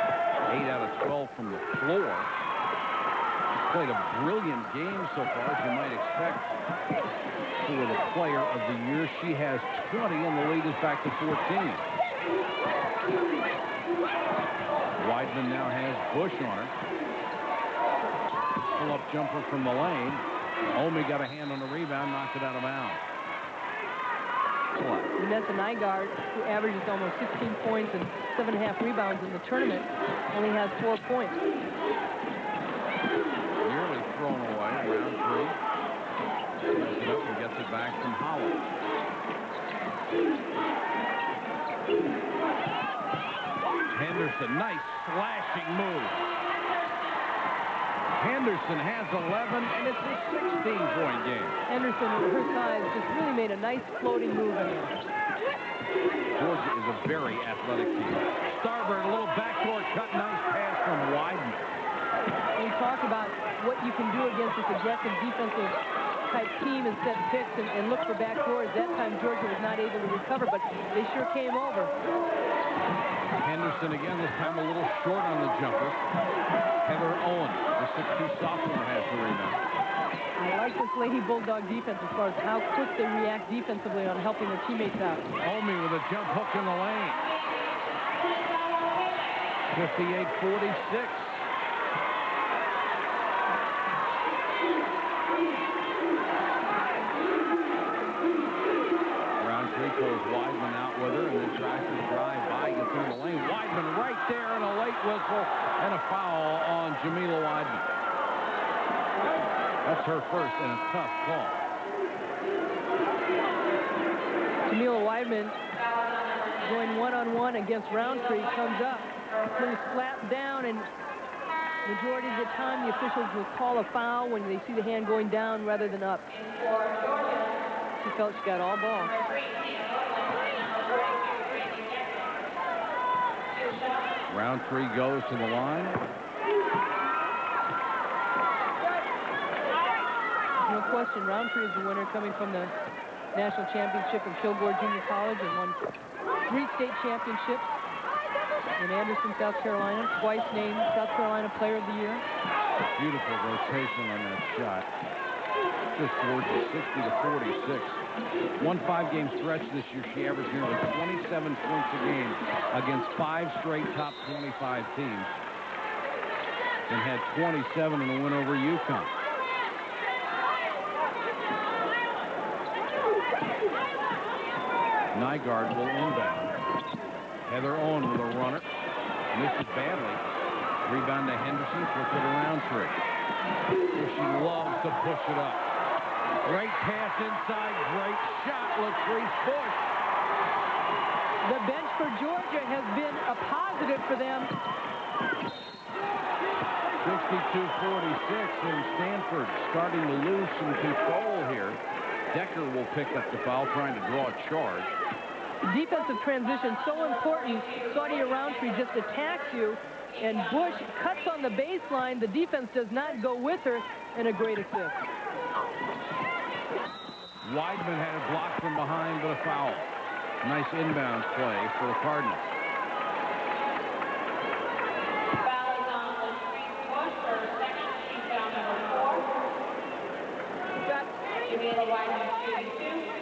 A: 8 out of 12 from the floor. She's played a brilliant game so far, as you might expect for the player of the year. She has 20, and the lead is back to 14. Weidman now has Bush on her. Pull-up jumper from the lane. Omi got a hand on the rebound, knocked it out of bounds.
B: Vanessa Nygaard, who averages almost 16 points and 7.5 rebounds in the tournament, only has 4 points.
A: Nearly thrown away. Roundtree picks it up and gets it back from Howard. Henderson, nice slashing move. Henderson has 11, and it's a 16-point game.
B: Henderson, with her size, just really made a nice floating move in there.
A: Georgia is a very athletic team. Starbird, a little backdoor cut, nice pass from Weidman.
B: We talk about what you can do against this aggressive defensive type team and set picks and look for backdoors. That time Georgia was not able to recover, but they sure came over.
A: Henderson again, this time a little short on the jumper. Heather Owen, the 6'2" sophomore, has the rebound.
B: I like this Lady Bulldog defense as far as how quick they react defensively on helping their teammates out.
A: Omi with a jump hook in the lane. 58-46. Roundtree pulls Weidman out with her and then tries to drive by, gets in the lane. Weidman right there, and a late whistle and a foul on Jamila Weidman. That's her first, and a tough call.
B: Jamila Weidman going one-on-one against Roundtree, comes up, goes flat down, and majority of the time the officials will call a foul when they see the hand going down rather than up. She felt she got all ball.
A: Roundtree goes to the line.
B: No question, Roundtree is the winner, coming from the national championship in Kilgore Junior College, and won 3 state championships in Anderson, South Carolina. Twice named South Carolina Player of the Year.
A: Beautiful rotation on that shot. Just gorgeous, 60-46. One 5-game stretch this year, she averaged nearly 27 points a game against 5 straight top 25 teams, and had 27 in the win over UConn. Nygaard will inbound. Heather Owen with a runner. Missed it badly. Rebound to Henderson. Flip it around Roundtree. She loves to push it up. Great pass inside. Great shot. Latrice Bush.
B: The bench for Georgia has been a positive for them.
A: 62-46, and Stanford starting to lose some control here. Decker will pick up the foul, trying to draw a charge.
B: Defensive transition, so important. Claudia Rountree just attacks you, and Bush cuts on the baseline. The defense does not go with her, and a great assist.
A: Weidman had it blocked from behind, but a foul. Nice inbounds play for the Cardinals.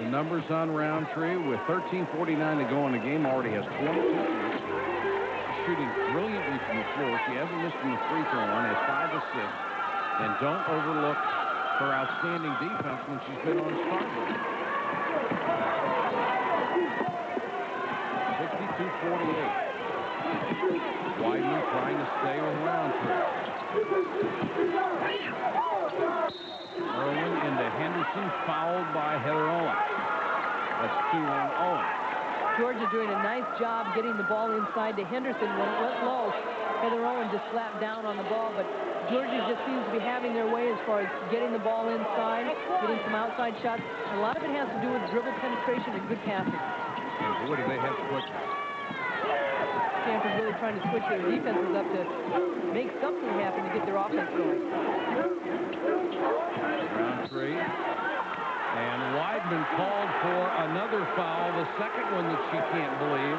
A: The numbers on Rountree with 13:49 to go in the game already has 22 points. Shooting brilliantly from the floor. She hasn't missed from the free throw line. Has 5 assists. And don't overlook her outstanding defense when she's been on Stanford. 62-48. Weidman trying to stay with Rountree. Irwin into Henderson, fouled by Heather Owen. That's 2 on Owen.
B: Georgia doing a nice job getting the ball inside to Henderson. When it went low, Heather Owen just slapped down on the ball, but Georgia just seems to be having their way as far as getting the ball inside, getting some outside shots. A lot of it has to do with dribble penetration and good passing.
A: And boy, do they have quickness.
B: Stanford's really trying to switch their defenses up to make something happen to get their offense going.
A: Rountree. And Weidman called for another foul, the second one that she can't believe.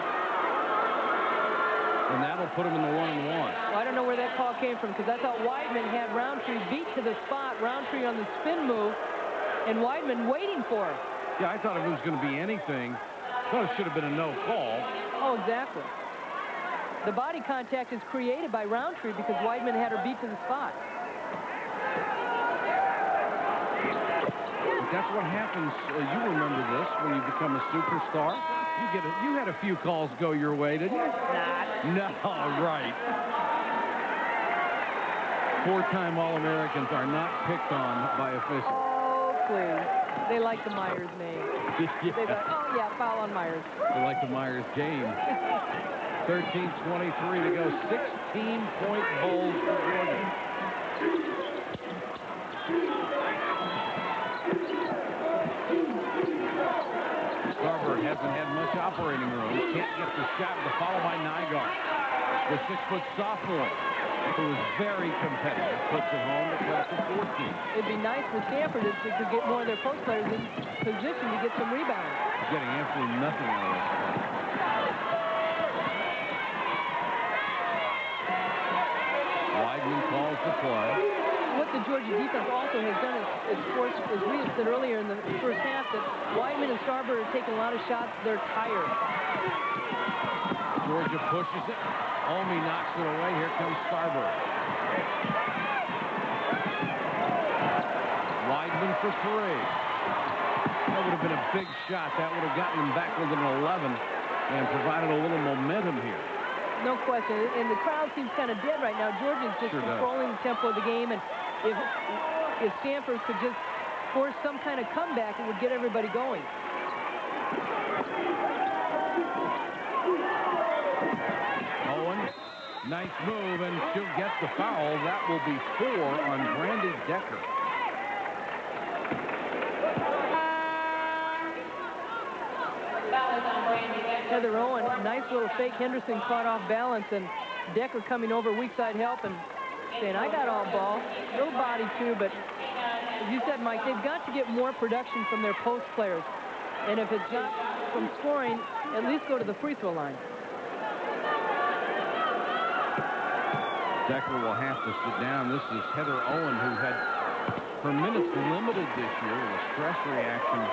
A: And that'll put him in the 1-and-1.
B: Well, I don't know where that call came from, because I thought Weidman had Rountree beat to the spot, Rountree on the spin move, and Weidman waiting for her.
A: Yeah, I thought if it was going to be anything, I thought it should have been a no call.
B: Oh, exactly. The body contact is created by Rountree because Weidman had her beat to the spot.
A: But that's what happens. You remember this when you become a superstar. You had a few calls go your way, didn't you? No, right. 4-time All-Americans are not picked on by officials.
B: Oh, please. They like the Myers name.
A: Yeah.
B: They go, oh, yeah, foul on Myers.
A: They like the Myers game. 13:23 to go. 16-point Bulls for Georgia. Starboard hasn't had much operating room. Can't get the shot. The foul by Nygaard. The 6-foot sophomore, who is very competitive, puts it home to class of 14.
B: It'd be nice for Stanford if they could get more of their post players in position to get some rebounds.
A: Getting absolutely nothing out of this. Weidman calls the play.
B: What the Georgia defense also has done is forced, as Rhea said earlier in the first half, that Weidman and Starboard are taking a lot of shots. They're tired.
A: Georgia pushes it. Omi knocks it away. Here comes Starboard. Weidman for 3. That would have been a big shot. That would have gotten them back within 11 and provided a little momentum here.
B: No question. And the crowd seems kind of dead right now. Georgia's just controlling the tempo of the game. And if Stanford could just force some kind of comeback, it would get everybody going.
A: Owen, nice move, and she'll get the foul. That will be 4 on Brandy Decker.
B: Heather Owen, nice little fake. Henderson caught off balance, and Decker coming over weak side help and saying, I got all ball. Little body too, but as you said, Mike, they've got to get more production from their post players. And if it's not from scoring, at least go to the free throw line.
A: Decker will have to sit down. This is Heather Owen, who had her minutes limited this year with a stress reaction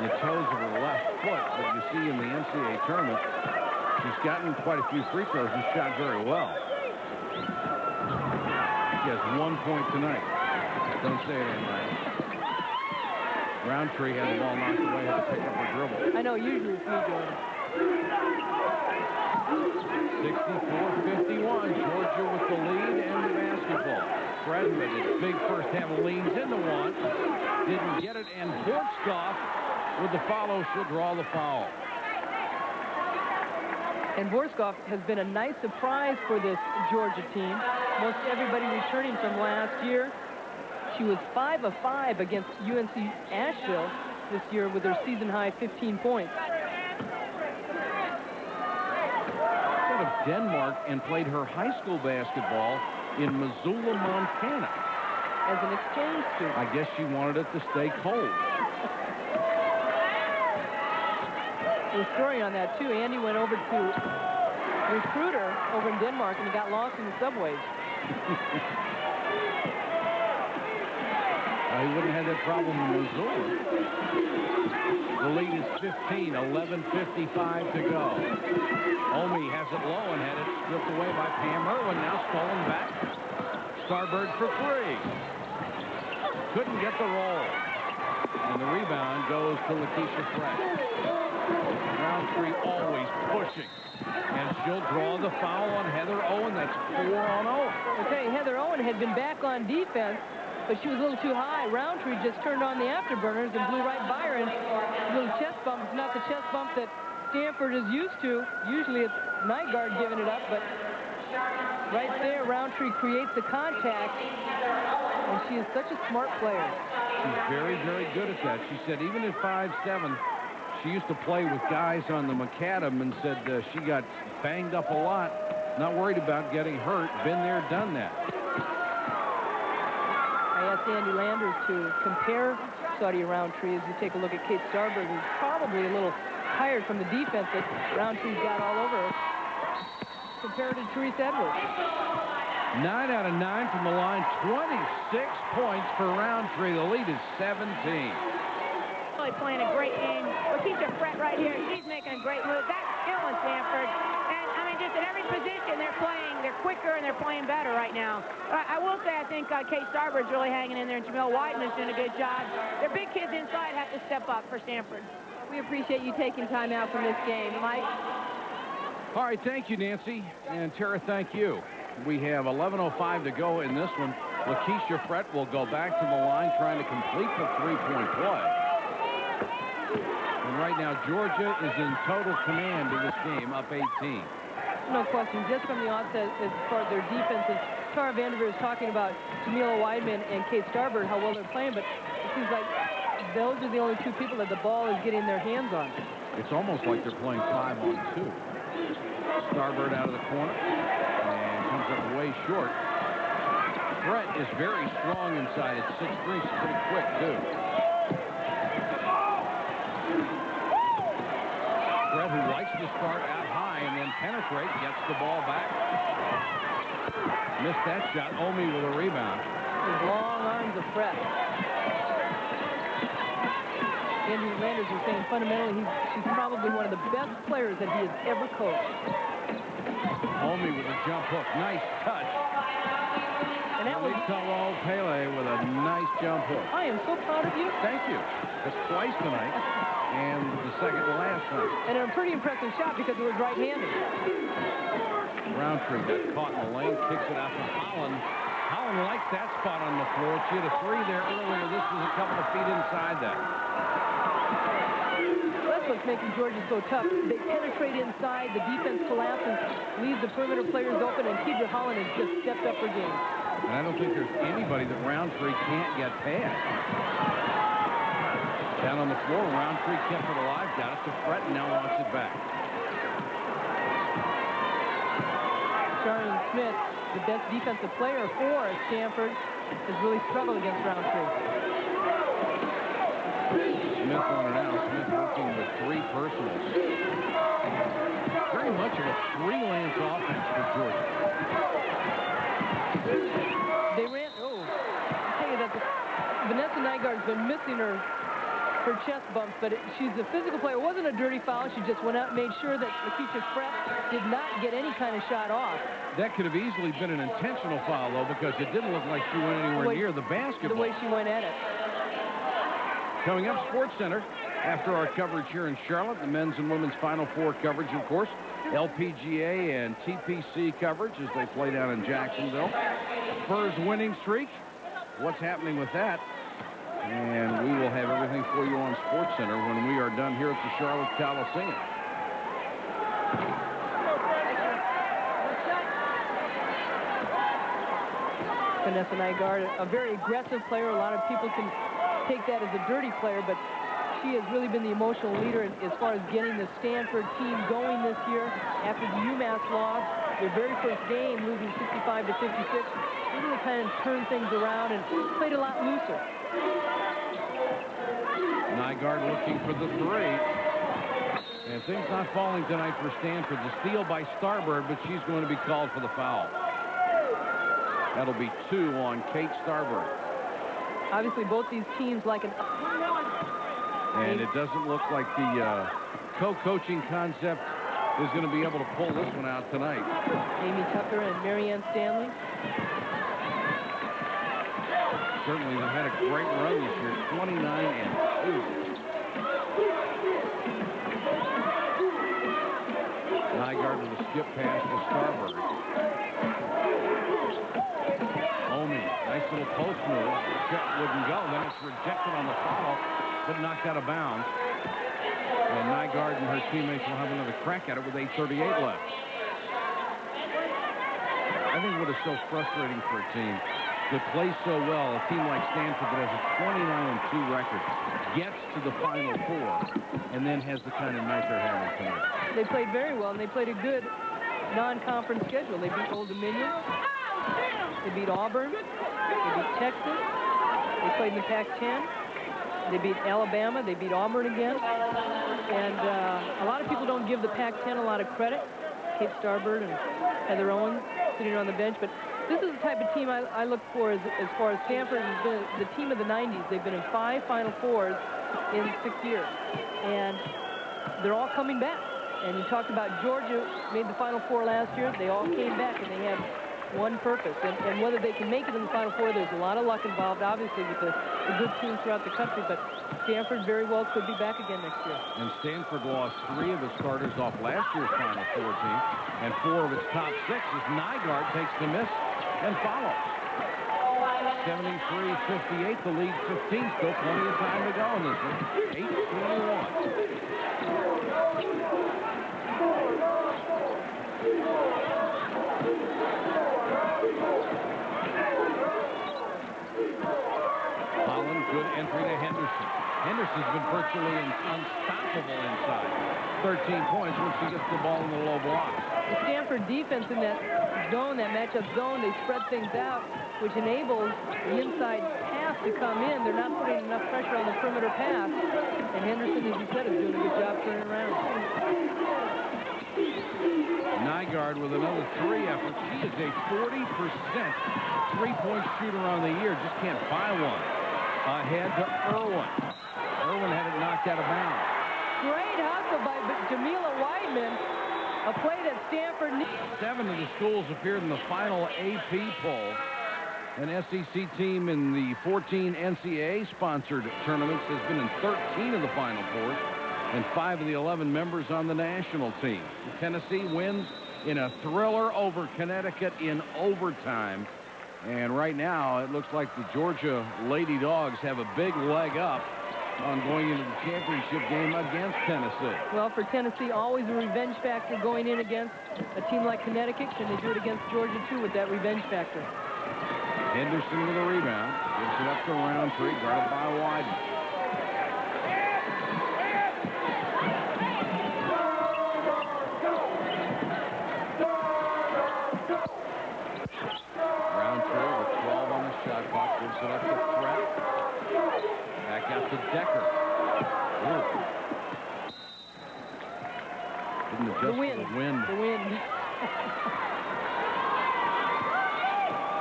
A: in the toes of her left foot. But you see in the NCAA tournament, she's gotten quite a few free throws and shot very well. She has 1 point tonight. Don't say it ain't right. Rountree had the ball knocked away, had to pick up her dribble.
B: I know, usually it's me doing it.
A: 64-51, Georgia with the lead and the basketball. Fred with his big first half leans into one. Didn't get it, and Borskoff with the follow. She'll draw the foul.
B: And Borskoff has been a nice surprise for this Georgia team. Most everybody returning from last year. She was 5 of 5 against UNC Asheville this year with her season-high 15 points.
A: Denmark and played her high school basketball in Missoula, Montana.
B: As an exchange student.
A: I guess she wanted it to stay cold.
B: There's a story on that, too. Andy went over to recruit her over in Denmark, and he got lost in the subways.
A: He wouldn't have that problem in Missoula. The lead is 15, 11:55 to go. Omi has it low and had it stripped away by Pam Irwin. Now stolen back. Starbird for three. Couldn't get the roll. And the rebound goes to Lakeisha Fred. Roundtree always pushing. And she'll draw the foul on Heather Owen. That's 4 on Owen.
B: Okay, Heather Owen had been back on defense, but she was a little too high. Roundtree just turned on the afterburners and blew right by her. And a little chest bump. It's not the chest bump that Stanford is used to. Usually it's Nygaard giving it up, but right there, Roundtree creates the contact. And she is such a smart player.
A: She's very, very good at that. She said even at 5'7", she used to play with guys on the macadam and said she got banged up a lot. Not worried about getting hurt. Been there, done that.
B: I asked Andy Landers to compare Saudi Roundtree as you take a look at Kate Starbird, who's probably a little tired from the defense that Roundtree's got all over her. Compared to Therese Edwards.
A: 9 out of 9 from the line. 26 points for Roundtree. The lead is 17.
E: Really playing a great game. Lakeisha Fred right here. She's making a great move. That's skill in Stanford. And, I mean, just at every position they're playing. They're quicker and they're playing better right now. I will say I think Kate Starbird's really hanging in there, and Jamil Weidman's doing a good job. Their big kids inside have to step up for Stanford.
C: We appreciate you taking time out from this game. Mike?
A: All right, thank you, Nancy. And Tara, thank you. We have 11:05 to go in this one. Lakeisha Fred will go back to the line trying to complete the three-point play. And right now, Georgia is in total command of this game, up 18.
B: No question. Just from the onset, as far as their defenses, Tara Vanderveer is talking about Jamila Weidman and Kate Starbird, how well they're playing, but it seems like those are the only two people that the ball is getting their hands on.
A: It's almost like they're playing 5-on-2. Starbird out of the corner and comes up way short. Brett is very strong inside at 6'3". She's pretty quick, too. Brett, who likes to start out high and then penetrate, gets the ball back. Missed that shot. Omi with a rebound.
B: His long arms of Brett. Andy Landers was saying fundamentally she's probably one of the best players that he has ever coached.
A: Omi with a jump hook. Nice touch.
B: And that was
A: Pele with a nice jump hook.
B: I am so proud of you.
A: Thank you. That's twice tonight, and the second to last night.
B: And a pretty impressive shot because it was right-handed.
A: Roundtree got caught in the lane, kicks it out to Holland. Holland likes that spot on the floor. She had a three there earlier. This was a couple of feet inside that.
B: That's what's making Georgia so tough. They penetrate inside, the defense collapses, leaves the perimeter players open, and Kedra Holland has just stepped up her game.
A: And I don't think there's anybody that Roundtree can't get past. Down on the floor, Roundtree kept it alive, got it to Fred, and now wants it back.
B: Charlene Smith, the best defensive player for Stanford, has really struggled against Roundtree.
A: Smith on it now. Smith working with three personals. Very much of a three-lance offense for Georgia.
B: They ran, I tell you that Vanessa Nygaard's been missing her chest bumps, but she's a physical player. It wasn't a dirty foul. She just went out and made sure that Lakeisha Fred did not get any kind of shot off.
A: That could have easily been an intentional foul, though, because it didn't look like she went anywhere near the basketball.
B: The way she went at it.
A: Coming up, Sports Center, after our coverage here in Charlotte, the men's and women's Final Four coverage, of course, LPGA and TPC coverage as they play down in Jacksonville. Spurs winning streak. What's happening with that? And we will have everything for you on Sports Center when we are done here at the Charlotte Coliseum.
B: Vanessa Nygaard, a very aggressive player. A lot of people can take that as a dirty player, but she has really been the emotional leader as far as getting the Stanford team going this year after the UMass loss. Their very first game, losing 65 to 56. They really kind of turned things around and played a lot looser.
A: Nygaard looking for the three. And things not falling tonight for Stanford. The steal by Starbird, but she's going to be called for the foul. That'll be 2 on Kate Starbird.
B: Obviously, both these teams like an...
A: And it doesn't look like the co-coaching concept is going to be able to pull this one out tonight.
B: Amy Tucker and Marianne Stanley.
A: Certainly, they've had a great run this year, 29-2. Nygaard with a skip pass to Starbird. Omi, nice little post move. Shot wouldn't go. Then it's rejected on the foul, but knocked out of bounds. And Nygaard and her teammates will have another crack at it with 8:38 left. I think what is so frustrating for a team that plays so well, a team like Stanford that has a 29-2 record, gets to the Final Four, and then has the kind of night they're having tonight.
B: They played very well, and they played a good non-conference schedule. They beat Old Dominion. They beat Auburn. They beat Texas. They played in the Pac-10. They beat Alabama. They beat Auburn again. And a lot of people don't give the Pac-10 a lot of credit. Kate Starbird and Heather Owens sitting on the bench. But this is the type of team I look for as far as Stanford has been the team of the 90s. They've been in 5 Final Fours in 6 years. And they're all coming back. And you talked about Georgia made the Final Four last year. They all came back, and they had one purpose. And whether they can make it in the Final Four, there's a lot of luck involved, obviously, with the good teams throughout the country. But Stanford very well could be back again next year.
A: And Stanford lost 3 of its starters off last year's Final Four team, and 4 of its top 6 as Nygaard takes the miss and follows. 73-58, the lead 15. Still plenty of time to go in this one. 8:21. Holland, good entry to Henderson. Henderson's been virtually unstoppable inside. 13 points when she gets the ball in the low block.
B: The Stanford defense in that zone, that matchup zone, they spread things out, which enables the inside pass to come in. They're not putting enough pressure on the perimeter pass. And Henderson, as you said, is doing a good job turning around.
A: Nygaard with another 3 effort. She is a 40% three-point shooter on the year. Just can't buy one. Ahead to Irwin. Irwin had it knocked out of bounds.
B: Great hustle by Jamila Weidman. A play that Stanford needs.
A: 7 of the schools appeared in the final AP poll. An SEC team in the 14 NCAA-sponsored tournaments has been in 13 of the Final Fours, and 5 of the 11 members on the national team. Tennessee wins in a thriller over Connecticut in overtime. And right now, it looks like the Georgia Lady Dogs have a big leg up on going into the championship game against Tennessee.
B: Well, for Tennessee, always a revenge factor going in against a team like Connecticut. Can they do it against Georgia, too, with that revenge factor?
A: Henderson with a rebound. Gives it up to Rontree, guarded by Weidman. Rontree with 12 on the shot clock. Gives it up to Threat. Back out to Decker. Ooh. Didn't adjust
B: The wind.
A: for the wind.
B: The wind.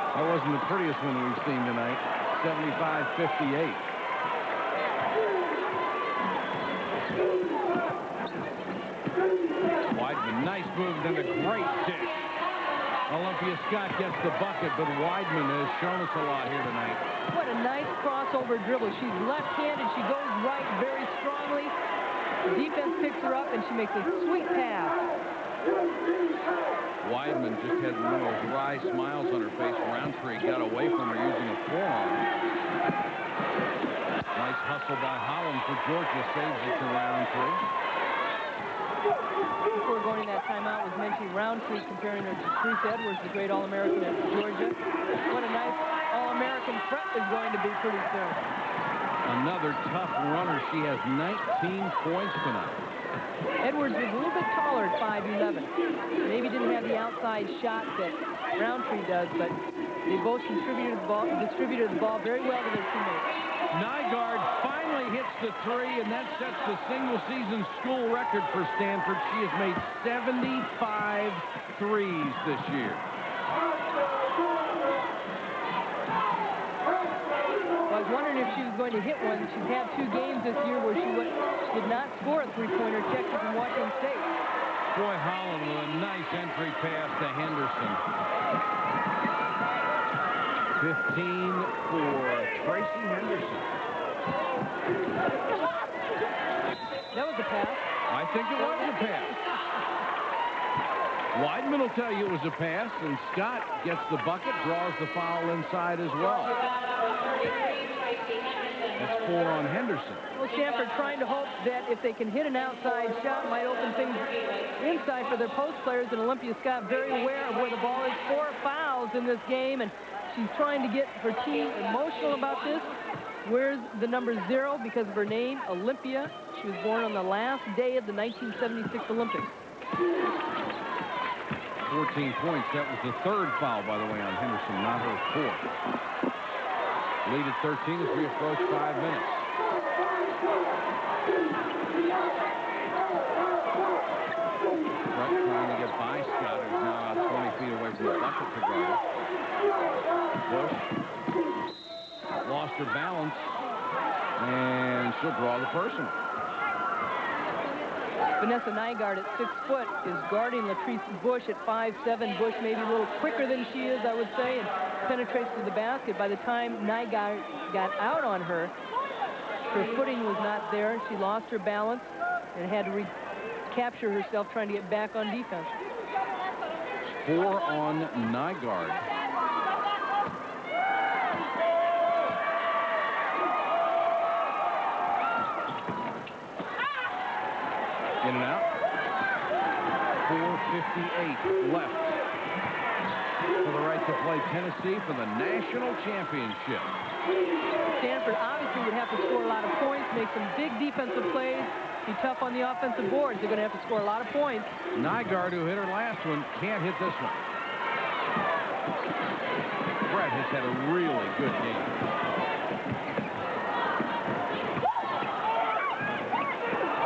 A: That wasn't the prettiest one we've seen tonight. 75-58. Weidman, nice move, then a great dish. Olympia Scott gets the bucket, but Weidman has shown us a lot here tonight.
B: What a nice crossover dribble. She's left-handed. She goes right very strongly. The defense picks her up, and she makes a sweet pass.
A: Weidman just had one of those wry smiles on her face. Rontree got away from her using a forearm. Nice hustle by Holland for Georgia. Saves it to Rontree.
B: Before going to that timeout was mentioning Rontree, comparing her to Bruce Edwards, the great All-American at Georgia. What a nice All-American threat is going to be pretty soon.
A: Another tough runner. She has 19 points tonight.
B: Edwards was a little bit taller at 5'11". Maybe didn't have the outside shot that Roundtree does, but they both distributed the ball very well to their teammates.
A: Nygaard finally hits the three, and that sets the single-season school record for Stanford. She has made 75 threes this year.
B: I was wondering if she was going to hit one. She's had 2 games this year where she did not score a three-pointer. Checked it from Washington State.
A: Boy, Holland with a nice entry pass to Henderson. 15 for Tracy Henderson.
B: That was a pass.
A: I think it was a pass. Weidman will tell you it was a pass, and Scott gets the bucket, draws the foul inside as well. That's 4 on Henderson.
B: Well, Stanford trying to hope that if they can hit an outside shot, might open things inside for their post players, and Olympia Scott very aware of where the ball is. 4 fouls in this game, and she's trying to get her team emotional about this. Where's the number 0 because of her name, Olympia. She was born on the last day of the 1976 Olympics.
A: 14 points. That was the 3rd foul, by the way, on Henderson, not her 4th. Lead at 13 as we approach 5 minutes. Brett trying to get by Scott, who's now about 20 feet away from the bucket to guard. Bush lost her balance, and she'll draw the personal.
B: Vanessa Nygaard at 6 foot is guarding Latrice Bush at 5'7". Bush maybe a little quicker than she is, I would say, and penetrates to the basket. By the time Nygaard got out on her, her footing was not there. She lost her balance and had to recapture herself trying to get back on defense.
A: 4 on Nygaard. In and out. 4:58 left for the right to play Tennessee for the national championship.
B: Stanford obviously would have to score a lot of points, make some big defensive plays, be tough on the offensive boards. They're going to have to score a lot of points.
A: Nygaard, who hit her last one, can't hit this one. Brett has had a really good game.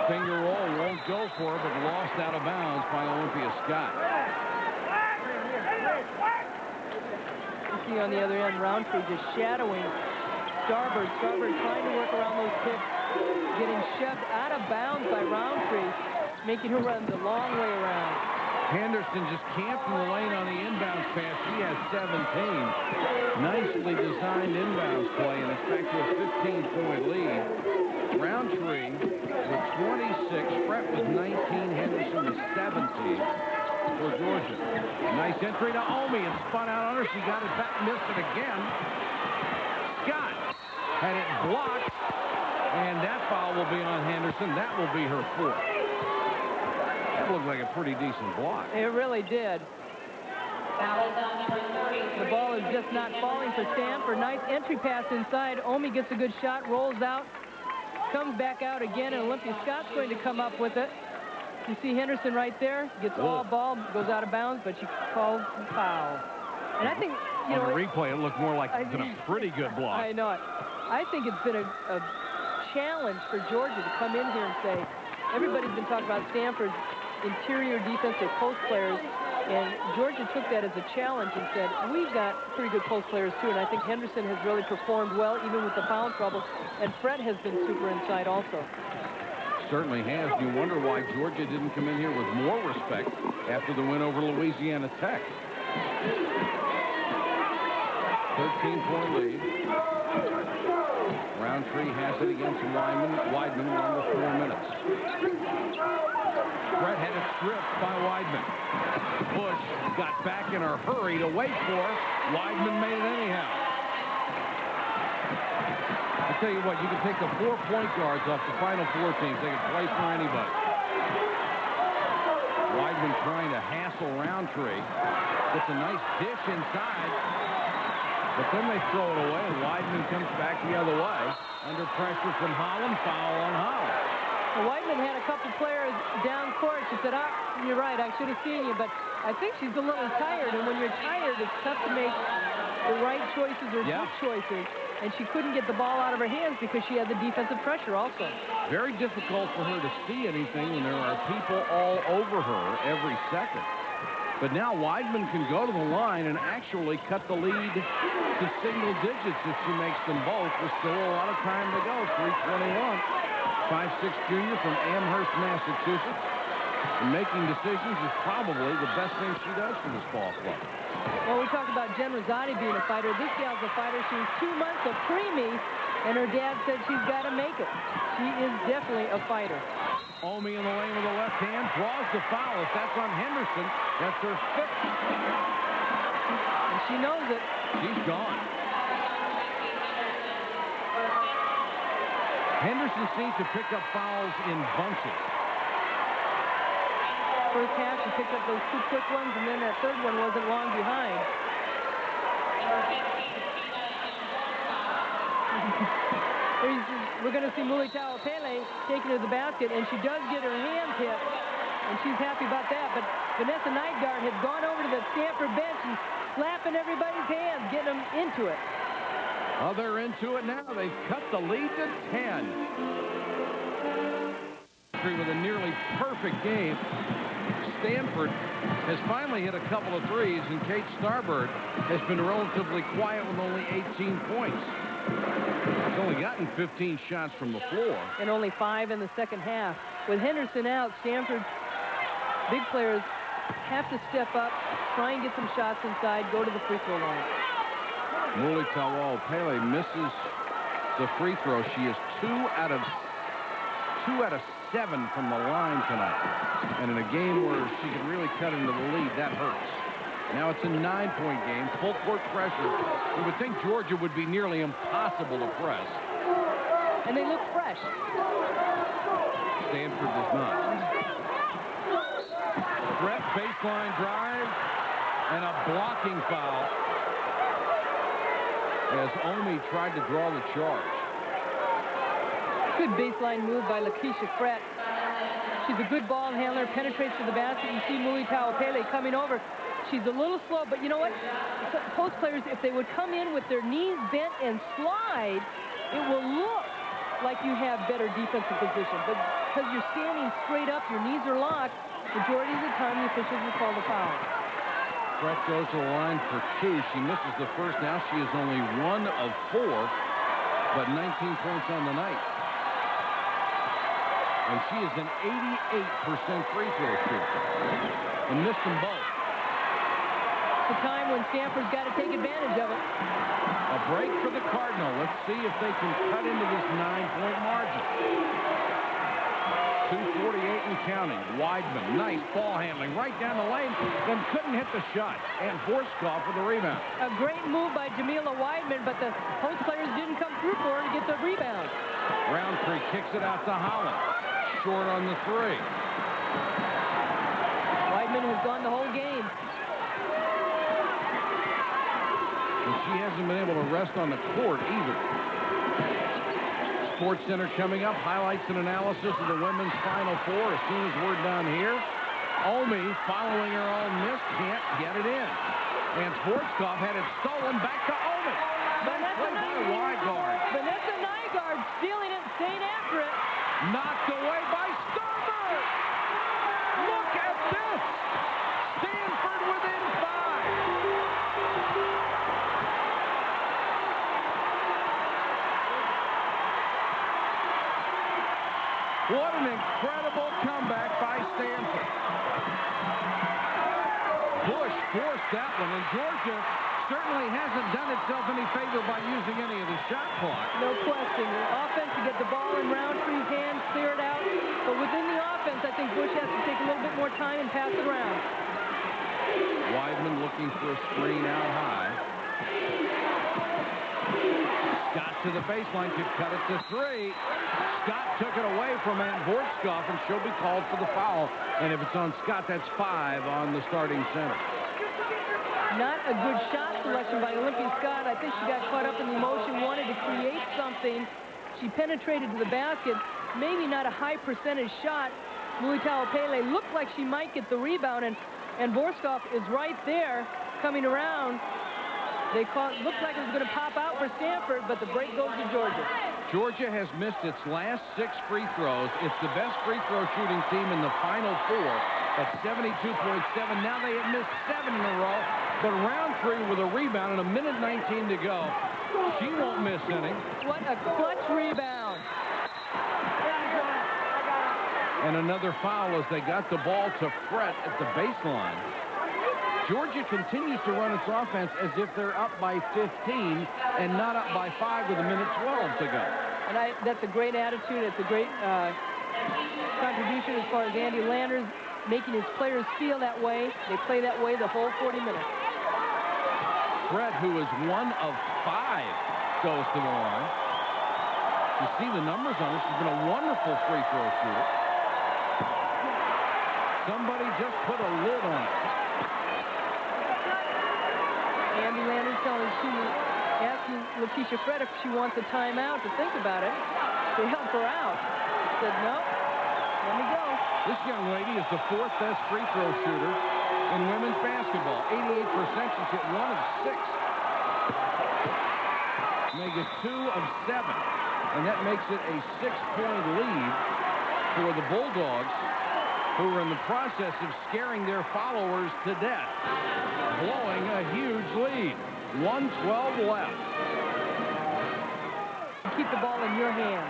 A: Finger roll won't go for her, but lost out of bounds by Olympia Scott.
B: You see on the other end, Roundtree just shadowing Starbird. Starbird trying to work around those kicks, getting shoved out of bounds by Roundtree, making her run the long way around.
A: Henderson just camped in the lane on the inbounds pass. She has 17. Nicely designed inbounds play, and it's back to a 15-point lead. Roundtree with 26. Brett with 19. Henderson with 17 for Georgia. Nice entry to Omi. It spun out on her. She got it back, missed it again. Scott had it blocked, and that foul will be on Henderson. That will be her 4th. That looked like a pretty decent block.
B: It really did. The ball is just not falling for Stanford. Nice entry pass inside. Omi gets a good shot, rolls out, comes back out again, and Olympia Scott's going to come up with it. You see Henderson right there, gets all ball, goes out of bounds, but she calls the foul. And I think, you know,
A: on the replay, it looked more like it's been a pretty good block.
B: I know it. I think it's been a challenge for Georgia to come in here and say, everybody's been talking about Stanford's interior defensive post players, and Georgia took that as a challenge and said, we've got pretty good post players too, and I think Henderson has really performed well even with the foul trouble, and Fred has been super inside also.
A: Certainly has. You wonder why Georgia didn't come in here with more respect after the win over Louisiana Tech. 13-point lead. Roundtree has it against Weidman under 4 minutes. Brett had it stripped by Weidman. Bush got back in a hurry to wait for her. Weidman made it anyhow. I'll tell you what, you can take the 4 point guards off the Final Four teams. They can play for anybody. Weidman trying to hassle Roundtree. Gets a nice dish inside. But then they throw it away, and Weidman comes back the other way. Under pressure from Holland, foul on Holland.
B: Well, Weidman had a couple players down court. She said, you're right, I should have seen you, but I think she's a little tired, and when you're tired, it's tough to make the right choices or good choices. And she couldn't get the ball out of her hands because she had the defensive pressure also.
A: Very difficult for her to see anything when there are people all over her every second. But now Weidman can go to the line and actually cut the lead to single digits if she makes them both. There's still a lot of time to go. 3:21. 5'6" junior from Amherst, Massachusetts. And making decisions is probably the best thing she does for this ball club.
B: Well, we talk about Jen Rosati being a fighter. This gal's a fighter. She was 2 months of preemie, and her dad said she's got to make it. She is definitely a fighter.
A: Omi in the lane with the left hand, draws the foul. If that's on Henderson, that's her 5th.
B: And she knows it.
A: She's gone. Henderson seems to pick up fouls in bunches.
B: First half, she picked up those 2 quick ones, and then that third one wasn't long behind. We're going to see Mulitao Pele taking to the basket, and she does get her hands hit, and she's happy about that. But Vanessa Nygaard had gone over to the Stanford bench and slapping everybody's hands, getting them into it.
A: Well, they're into it now. They've cut the lead to 10. With a nearly perfect game. Stanford has finally hit a couple of threes, and Kate Starbird has been relatively quiet with only 18 points. She's only gotten 15 shots from the floor.
B: And only 5 in the second half. With Henderson out, Stanford's big players have to step up, try and get some shots inside, go to the free throw line.
A: Mulitao Pele misses the free throw. She is 2 out of 7 from the line tonight. And in a game where she could really cut into the lead, that hurts. Now it's a 9-point game, full court pressure. You would think Georgia would be nearly impossible to press.
B: And they look fresh.
A: Stanford does not. Brett baseline drive and a blocking foul as Omi tried to draw the charge.
B: Good baseline move by Lakeisha Frett. She's a good ball handler, penetrates to the basket. You see Mulitao Pele coming over. She's a little slow, but you know what? Post players, if they would come in with their knees bent and slide, it will look like you have better defensive position. But because you're standing straight up, your knees are locked, majority of the time the officials will call the foul.
A: Frett goes to the line for 2. She misses the first. Now she is only 1 of 4, but 19 points on the night. And she is an 88% free throw shooter. And missed them both.
B: It's a time when Stanford's got to take advantage of it.
A: A break for the Cardinal. Let's see if they can cut into this 9-point margin. 2:48 and counting. Weidman, nice ball handling right down the lane, then couldn't hit the shot. And Horskoff with the rebound.
B: A great move by Jamila Weidman, but the post players didn't come through for her to get the rebound.
A: Roundtree kicks it out to Holland. Short on the 3.
B: Weidman has gone the whole game.
A: And she hasn't been able to rest on the court either. Sports Center coming up. Highlights and analysis of the women's Final Four as soon as we're done here. Omi, following her own miss, can't get it in. And Horskoff had it stolen back to Omi.
B: Vanessa Nygaard stealing it, staying after it.
A: Knocked away by Starbird. Look at this. Stanford within 5. What an incredible comeback by Stanford. Bush forced that one, and Georgia certainly hasn't done itself any favor by using any of the shot clock.
B: No question. The offense to get the ball in Roundtree's hands, clear it out. But within the offense, I think Bush has to take a little bit more time and pass it around.
A: Weidman looking for a screen out high. Scott to the baseline, could cut it to 3. Scott took it away from Ann Horskoff, and she'll be called for the foul. And if it's on Scott, that's 5 on the starting center.
B: Not a good shot selection by Olympia Scott. I think she got caught up in the emotion, wanted to create something. She penetrated to the basket. Maybe not a high percentage shot. Mulitalo Pele looked like she might get the rebound, and Vorskov is right there coming around. They looked like it was going to pop out for Stanford, but the break goes to Georgia.
A: Georgia has missed its last 6 free throws. It's the best free throw shooting team in the Final Four at 72.7. Now they have missed 7 in a row, but Rontree with a rebound and a minute 19 to go. She won't miss any.
B: What a clutch rebound.
A: And another foul as they got the ball to Fred at the baseline. Georgia continues to run its offense as if they're up by 15 and not up by 5 with a minute 12 to go.
B: And that's a great attitude. It's a great contribution as far as Andy Landers making his players feel that way. They play that way the whole 40 minutes.
A: Fred, who is 1 of 5, goes to the line. You see the numbers on this. She's been a wonderful free throw shooter. Somebody just put a lid on it.
B: Andy Landers asking Lakeisha Fred if she wants a timeout to think about it, to help her out. She said, no, let me go.
A: This young lady is the 4th best free throw shooter in women's basketball. 88%. She's hit 1 of 6. Make it 2 of 7. And that makes it a 6-point lead for the Bulldogs, who are in the process of scaring their followers to death, blowing a huge lead. 1:12 left.
B: Keep the ball in your hand.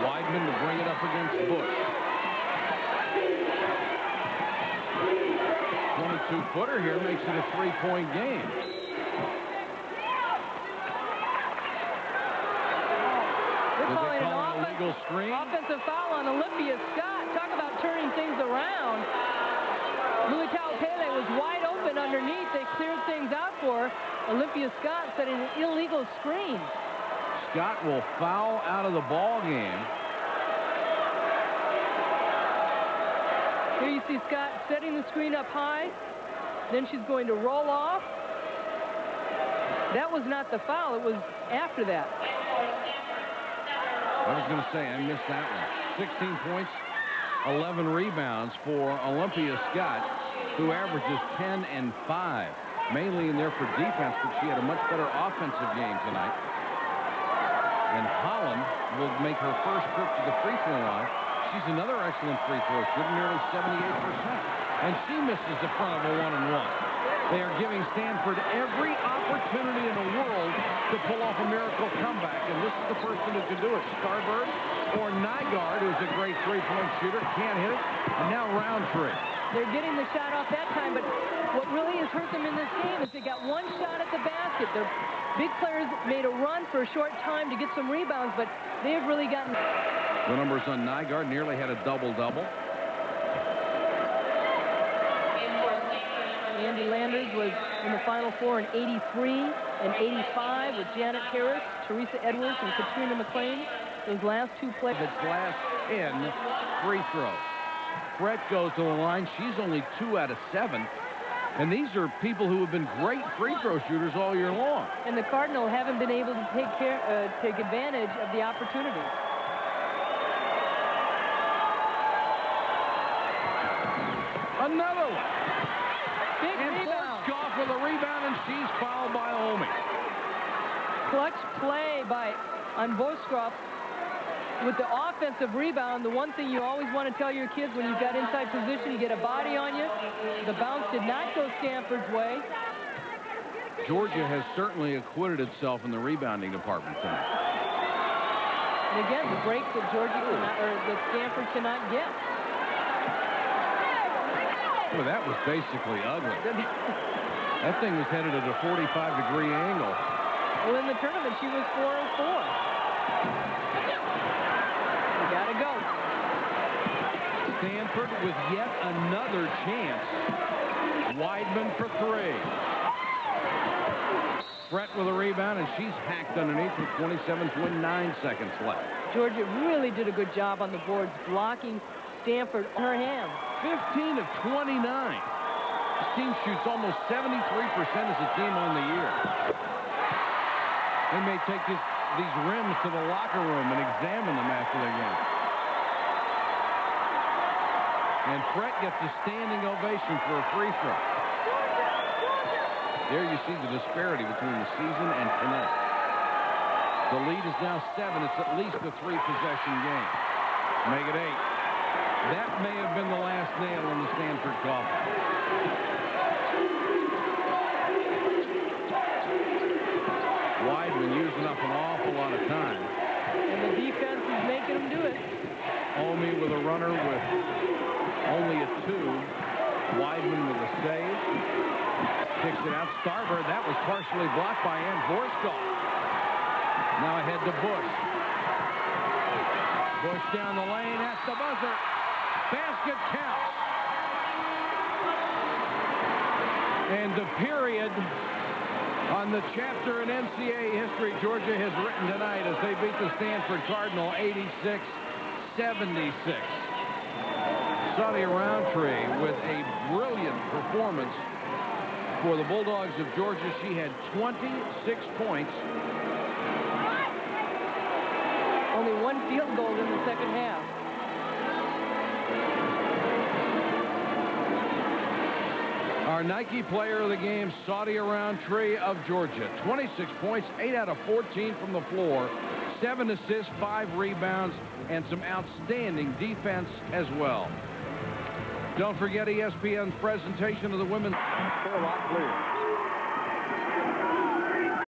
A: Weidman to bring it up against Bush. 22-footer here makes it a 3-point game.
B: They're calling an
A: illegal screen.
B: Offensive foul on Olympia Scott. Talk about turning things around. Mulitalo Pele was wide open underneath. They cleared things out for her. Olympia Scott setting an illegal screen.
A: Scott will foul out of the ball game.
B: Here you see Scott setting the screen up high. Then she's going to roll off. That was not the foul. It was after that.
A: I was going to say, I missed that one. 16 points, 11 rebounds for Olympia Scott, who averages 10 and 5. Mainly in there for defense, but she had a much better offensive game tonight. And Holland will make her first trip to the free throw line. She's another excellent free throw shooter, nearly 78%. And she misses the front of a 1-and-1. They are giving Stanford every opportunity in the world to pull off a miracle comeback. And this is the person who can do it. Starbird or Nygaard, who's a great three-point shooter, can't hit it. And now Rontree.
B: They're getting the shot off that time, but what really has hurt them in this game is they got one shot at the basket. Their big players made a run for a short time to get some rebounds, but they have really gotten...
A: The numbers on Nygaard, nearly had a double-double.
B: Andy Landers was in the Final Four in 83 and 85 with Janet Harris, Teresa Edwards, and Katrina McLean. Those last 2 plays.
A: Its last 10 free throws. Brett goes to the line. She's only 2 out of 7. And these are people who have been great free throw shooters all year long.
B: And the Cardinal haven't been able to take advantage of the opportunity.
A: Another one.
B: Big rebound.
A: Vorskov with a rebound, and she's fouled by Omi.
B: Clutch play on Vorskov with the offensive rebound. The one thing you always want to tell your kids when you've got inside position, you get a body on you. The bounce did not go Stanford's way.
A: Georgia has certainly acquitted itself in the rebounding department tonight.
B: And again, the break that that Stanford cannot get.
A: Well, that was basically ugly. That thing was headed at a 45-degree angle.
B: Well, in the tournament, she was 4-4. We got to go.
A: Stanford with yet another chance. Weidman for 3. Brett with a rebound, and she's hacked underneath with 27.9 seconds left.
B: Georgia really did a good job on the boards, blocking Stanford on her hands.
A: 15 of 29. This team shoots almost 73% as a team on the year. They may take these rims to the locker room and examine them after the game. And Fred gets a standing ovation for a free throw. There you see the disparity between the season and tonight. The lead is now 7. It's at least a 3-possession game. Make it 8. That may have been the last nail in the Stanford coffin. Weidman using up an awful lot of time.
B: And the defense is making them do it.
A: Omi with a runner with only a 2. Weidman with a save. Kicks it out. Starboard. That was partially blocked by Ann Vorskov. Now ahead to Bush. Bush down the lane at the buzzer. Basket counts. And the period on the chapter in NCAA history Georgia has written tonight as they beat the Stanford Cardinal 86-76. Sonny Rontree with a brilliant performance for the Bulldogs of Georgia. She had 26 points.
B: Only 1 field goal in the second half.
A: Our Nike player of the game, Sadia Roundtree of Georgia. 26 points, 8 out of 14 from the floor, 7 assists, 5 rebounds, and some outstanding defense as well. Don't forget ESPN's presentation of the women's.
F: Fairlock clear.